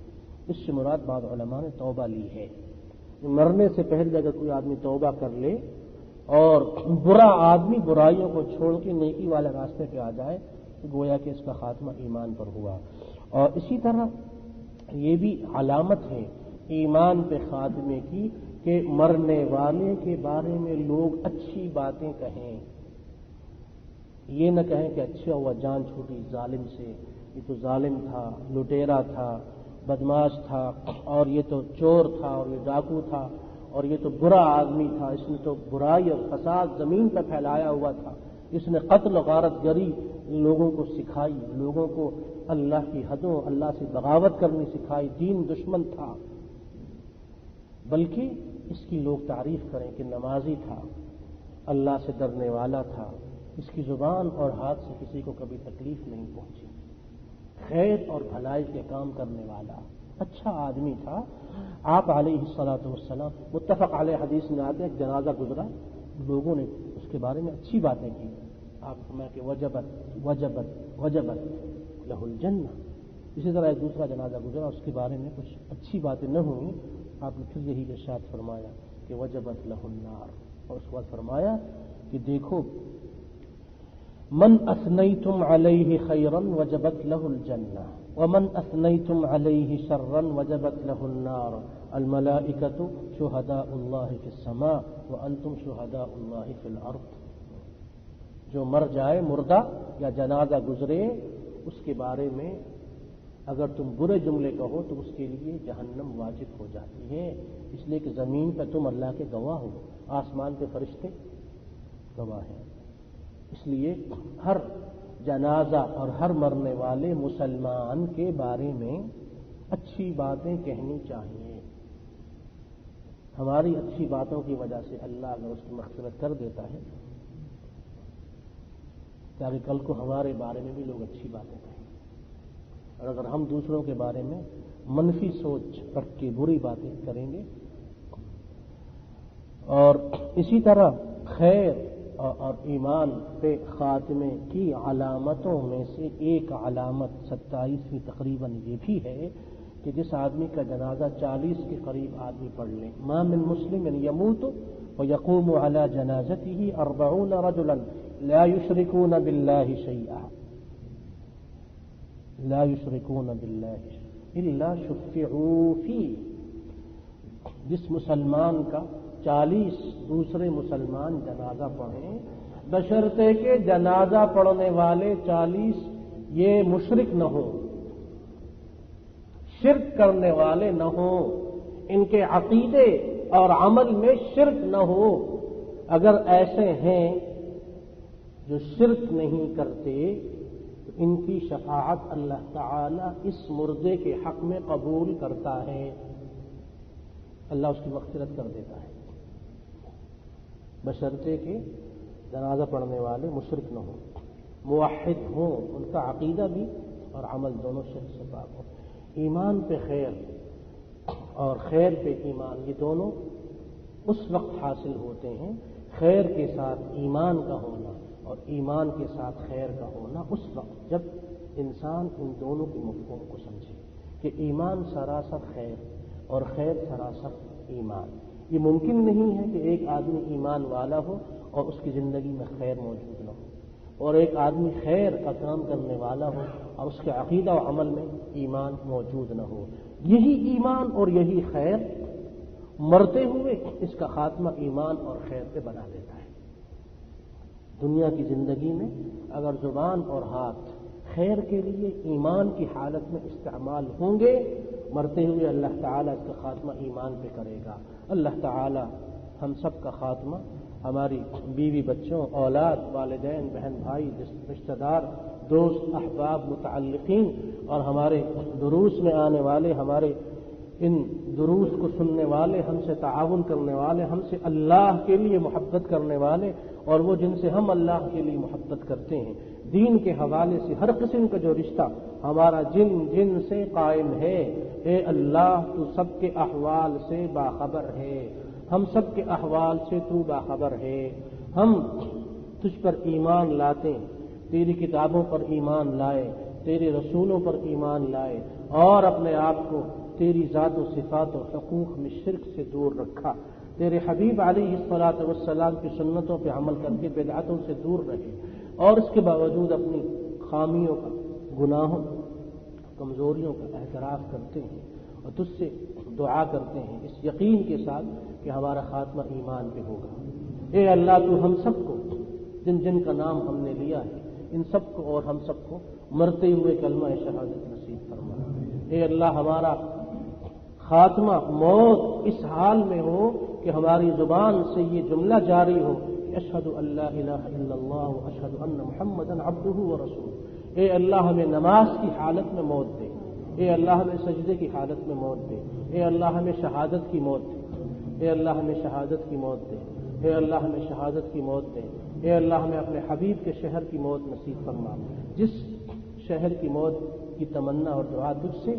اس سے مراد بعض علماء نے توبہ لی ہے، مرنے سے پہلے اگر کوئی آدمی توبہ کر لے اور برا آدمی برائیوں کو چھوڑ کے نیکی والے راستے پہ آ جائے تو گویا کہ اس کا خاتمہ ایمان پر ہوا. اور اسی طرح یہ بھی علامت ہے ایمان پہ خاتمے کی کہ مرنے والے کے بارے میں لوگ اچھی باتیں کہیں. یہ نہ کہیں کہ اچھا ہوا جان چھوٹی ظالم سے، یہ تو ظالم تھا، لٹیرا تھا، بدماش تھا، اور یہ تو چور تھا، اور یہ ڈاکو تھا، اور یہ تو برا آدمی تھا، اس نے تو برائی اور فساد زمین پہ پھیلایا ہوا تھا، اس نے قتل و غارت گری لوگوں کو سکھائی، لوگوں کو اللہ کی حدوں اللہ سے بغاوت کرنی سکھائی، دین دشمن تھا. بلکہ اس کی لوگ تعریف کریں کہ نمازی تھا، اللہ سے ڈرنے والا تھا، اس کی زبان اور ہاتھ سے کسی کو کبھی تکلیف نہیں پہنچی، خیر اور بھلائی کے کام کرنے والا اچھا آدمی تھا. آپ علیہ الصلوۃ والسلام متفق علیہ حدیث میں آتے ہیں ایک جنازہ گزرا، لوگوں نے اس کے بارے میں اچھی باتیں کی. آپ فرمایا کہ وجبت وجبت وجبت لہ الجنہ. اسی طرح ایک دوسرا جنازہ گزرا، اس کے بارے میں کچھ اچھی باتیں نہ ہوئیں، آپ نے پھر یہی ارشاد فرمایا کہ وجبت لہ النار. اور اس کے بعد فرمایا کہ دیکھو من اثنیتم علیہ خیرا وجبت لہ الجنہ ومن اثنیتم علیہ شرا وجبت لہ النار. الملائکۃ شہداء اللہ فی السماء وانتم شہداء اللہ فی الارض. جو مر جائے، مردہ یا جنازہ گزرے، اس کے بارے میں اگر تم برے جملے کہو تو اس کے لیے جہنم واجب ہو جاتی ہے، اس لیے کہ زمین پہ تم اللہ کے گواہ ہو، آسمان کے فرشتے گواہ ہیں. اس لیے ہر جنازہ اور ہر مرنے والے مسلمان کے بارے میں اچھی باتیں کہنی چاہیے. ہماری اچھی باتوں کی وجہ سے اللہ اگر اس کی مغفرت کر دیتا ہے، تاکہ کل کو ہمارے بارے میں بھی لوگ اچھی باتیں کہیں. اور اگر ہم دوسروں کے بارے میں منفی سوچ رکھ کے بری باتیں کریں گے. اور اسی طرح خیر اور ایمان پہ خاتمے کی علامتوں میں سے ایک علامت 27ویں تقریباً یہ بھی ہے کہ جس آدمی کا جنازہ 40 کے قریب آدمی پڑھ لیں. ما من مسلم یموت ویقوم علی جنازته 40 رجلا لا يشركون بالله شيئا لا يشركون بالله الا شفعوا فيه. جس مسلمان کا 40 دوسرے مسلمان جنازہ پڑھیں، بشرطے کہ جنازہ پڑھنے والے 40 یہ مشرک نہ ہوں، شرک کرنے والے نہ ہوں، ان کے عقیدے اور عمل میں شرک نہ ہو. اگر ایسے ہیں جو شرک نہیں کرتے تو ان کی شفاعت اللہ تعالی اس مردے کے حق میں قبول کرتا ہے، اللہ اس کی مغفرت کر دیتا ہے، بشرطے کہ جنازہ پڑھنے والے مشرک نہ ہوں، موحد ہوں، ان کا عقیدہ بھی اور عمل دونوں شرک سے پاک ہو. ایمان پہ خیر اور خیر پہ ایمان، یہ دونوں اس وقت حاصل ہوتے ہیں، خیر کے ساتھ ایمان کا ہونا اور ایمان کے ساتھ خیر کا ہونا اس وقت جب انسان ان دونوں کے مفہوم کو سمجھے کہ ایمان سراسر خیر اور خیر سراسر ایمان. یہ ممکن نہیں ہے کہ ایک آدمی ایمان والا ہو اور اس کی زندگی میں خیر موجود نہ ہو، اور ایک آدمی خیر کا کام کرنے والا ہو اور اس کے عقیدہ و عمل میں ایمان موجود نہ ہو. یہی ایمان اور یہی خیر مرتے ہوئے اس کا خاتمہ ایمان اور خیر پہ بنا دیتا ہے. دنیا کی زندگی میں اگر زبان اور ہاتھ خیر کے لیے ایمان کی حالت میں استعمال ہوں گے، مرتے ہوئے اللہ تعالیٰ اس کا خاتمہ ایمان پہ کرے گا. اللہ تعالیٰ ہم سب کا خاتمہ، ہماری بیوی بچوں، اولاد، والدین، بہن بھائی، رشتہ دار، دوست، احباب، متعلقین اور ہمارے دروس میں آنے والے، ہمارے ان دروس کو سننے والے، ہم سے تعاون کرنے والے، ہم سے اللہ کے لیے محبت کرنے والے اور وہ جن سے ہم اللہ کے لیے محبت کرتے ہیں، دین کے حوالے سے ہر قسم کا جو رشتہ ہمارا جن سے قائم ہے، اے اللہ تو سب کے احوال سے باخبر ہے، ہم سب کے احوال سے تو باخبر ہے. ہم تجھ پر ایمان لاتے، تیری کتابوں پر ایمان لائے، تیرے رسولوں پر ایمان لائے اور اپنے آپ کو تیری ذات و صفات و حقوق میں شرک سے دور رکھا. تیرے حبیب علیہ الصلوۃ والسلام کی سنتوں پہ عمل کر کے بدعتوں سے دور رہے اور اس کے باوجود اپنی خامیوں کا، گناہوں، کمزوریوں کا اعتراف کرتے ہیں اور تجھ سے دعا کرتے ہیں اس یقین کے ساتھ کہ ہمارا خاتمہ ایمان پہ ہوگا۔ اے اللہ تو ہم سب کو، جن جن کا نام ہم نے لیا ہے، ان سب کو اور ہم سب کو مرتے ہوئے کلمہ شہادت نصیب فرما۔ اے اللہ ہمارا خاتمہ موت اس حال میں ہو کہ ہماری زبان سے یہ جملہ جاری ہو کہ اشہد ان لا الہ الا اللہ و اشہد ان محمدا عبدہ و رسولہ۔ اے اللہ ہمیں نماز کی حالت میں موت دے، اے اللہ ہمیں سجدے کی حالت میں موت دے، اے اللہ ہمیں شہادت کی موت دے، اے اللہ ہمیں شہادت کی موت دے، اے اللہ ہمیں شہادت کی موت دے، اے اللہ ہمیں اپنے حبیب کے شہر کی موت نصیب فرما، جس شہر کی موت کی تمنا اور دعا تجھ سے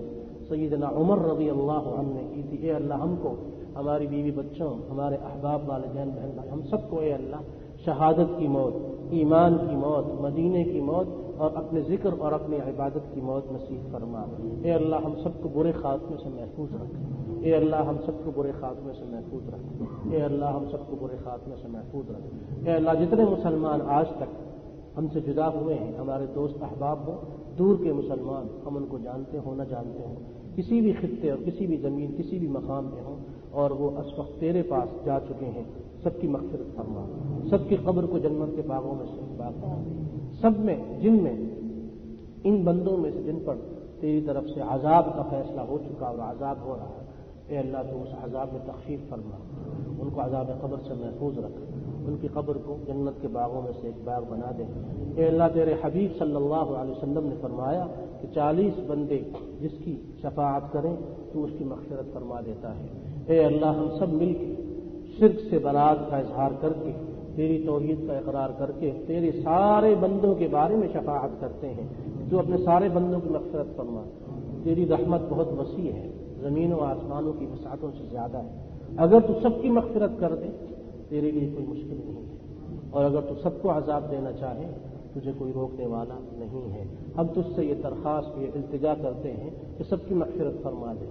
سیدنا عمر رضی اللہ عنہ نے کی تھی۔ اے اللہ ہم کو، ہماری بیوی بچوں، ہمارے احباب، والدین، بہن بھائی، ہم سب کو اے اللہ شہادت کی موت، ایمان کی موت، مدینے کی موت اور اپنے ذکر اور اپنی عبادت کی موت نصیب فرما۔ اے اللہ ہم سب کو برے خاتمے سے محفوظ رکھ، اے اللہ ہم سب کو برے خاتمے سے محفوظ رکھ، اے اللہ ہم سب کو برے خاتمے سے محفوظ رکھ۔ اے اللہ جتنے مسلمان آج تک ہم سے جدا ہوئے ہیں، ہمارے دوست احباب ہوں، دور کے مسلمان، ہم ان کو جانتے ہوں نہ جانتے ہوں، کسی بھی خطے اور کسی بھی زمین، کسی بھی مقام میں ہوں اور وہ اس وقت تیرے پاس جا چکے ہیں، سب کی مغفرت فرما، سب کی قبر کو جنت کے باغوں میں سے باغ بنا دے، سب میں، جن میں، ان بندوں میں سے جن پر تیری طرف سے عذاب کا فیصلہ ہو چکا اور عذاب ہو رہا ہے، اے اللہ تو اس عذاب میں تخفیف فرما، ان کو عذاب قبر سے محفوظ رکھ، ان کی قبر کو جنت کے باغوں میں سے ایک باغ بنا دے۔ اے اللہ تیرے حبیب صلی اللہ علیہ وسلم نے فرمایا کہ 40 بندے جس کی شفاعت کریں تو اس کی مغفرت فرما دیتا ہے۔ اے اللہ ہم سب مل کے شرک سے برات کا اظہار کر کے، تیری توحید کا اقرار کر کے، تیرے سارے بندوں کے بارے میں شفاعت کرتے ہیں، تو اپنے سارے بندوں کی مغفرت فرما۔ تیری رحمت بہت وسیع ہے، زمین و آسمانوں کی وسعتوں سے زیادہ ہے، اگر تو سب کی مغفرت کر دے تیرے لیے کوئی مشکل نہیں ہے، اور اگر تو سب کو عذاب دینا چاہے تجھے کوئی روکنے والا نہیں ہے۔ ہم تجھ سے یہ درخواست، یہ التجا کرتے ہیں کہ سب کی مغفرت فرما دے۔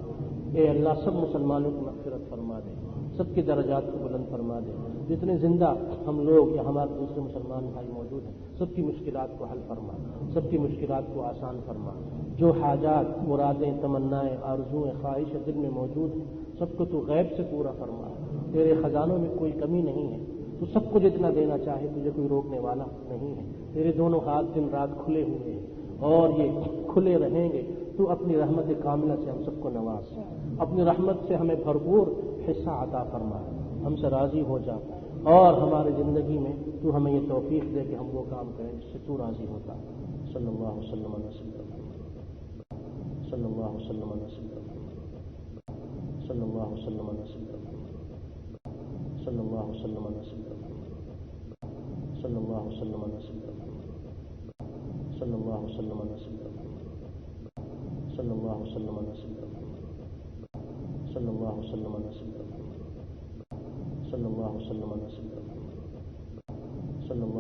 اے اللہ سب مسلمانوں کی مغفرت فرما دے، سب کی درجات کو بلند فرما دے، جتنے زندہ ہم لوگ یا ہمارے دوسرے مسلمان بھائی موجود ہیں سب کی مشکلات کو حل فرما، سب کی مشکلات کو آسان فرما، جو حاجات، مرادیں، تمنائیں، آرزوئیں، خواہشیں دل میں موجود ہیں سب کو تو غیب سے پورا فرما۔ تیرے خزانوں میں کوئی کمی نہیں ہے، تو سب کو جتنا دینا چاہے تجھے کوئی روکنے والا نہیں ہے۔ تیرے دونوں ہاتھ دن رات کھلے ہوئے ہیں اور یہ کھلے رہیں گے، تو اپنی رحمت کاملہ سے ہم سب کو نواز، اپنی رحمت سے ہمیں بھرپور حصہ عطا فرما، ہم سے راضی ہو جا اور ہماری زندگی میں تو ہمیں یہ توفیق دے کہ ہم وہ کام کریں جس سے تو راضی ہوتا۔ صلی اللہ وسلم علی سیدنا محمد، صلی اللہ وسلم علی سیدنا محمد، صلی اللہ وسلم علی سیدنا محمد، صلی اللہ وسلم علی سیدنا محمد، صلی اللہ وسلم علی سیدنا محمد، صلی اللہ وسلم علی سیدنا محمد، صلی اللہ وسلم علی سیدنا محمد، صلی اللہ وسلم علی سیدنا محمد، صلی اللہ وسلم علی سیدنا محمد، صلی اللہ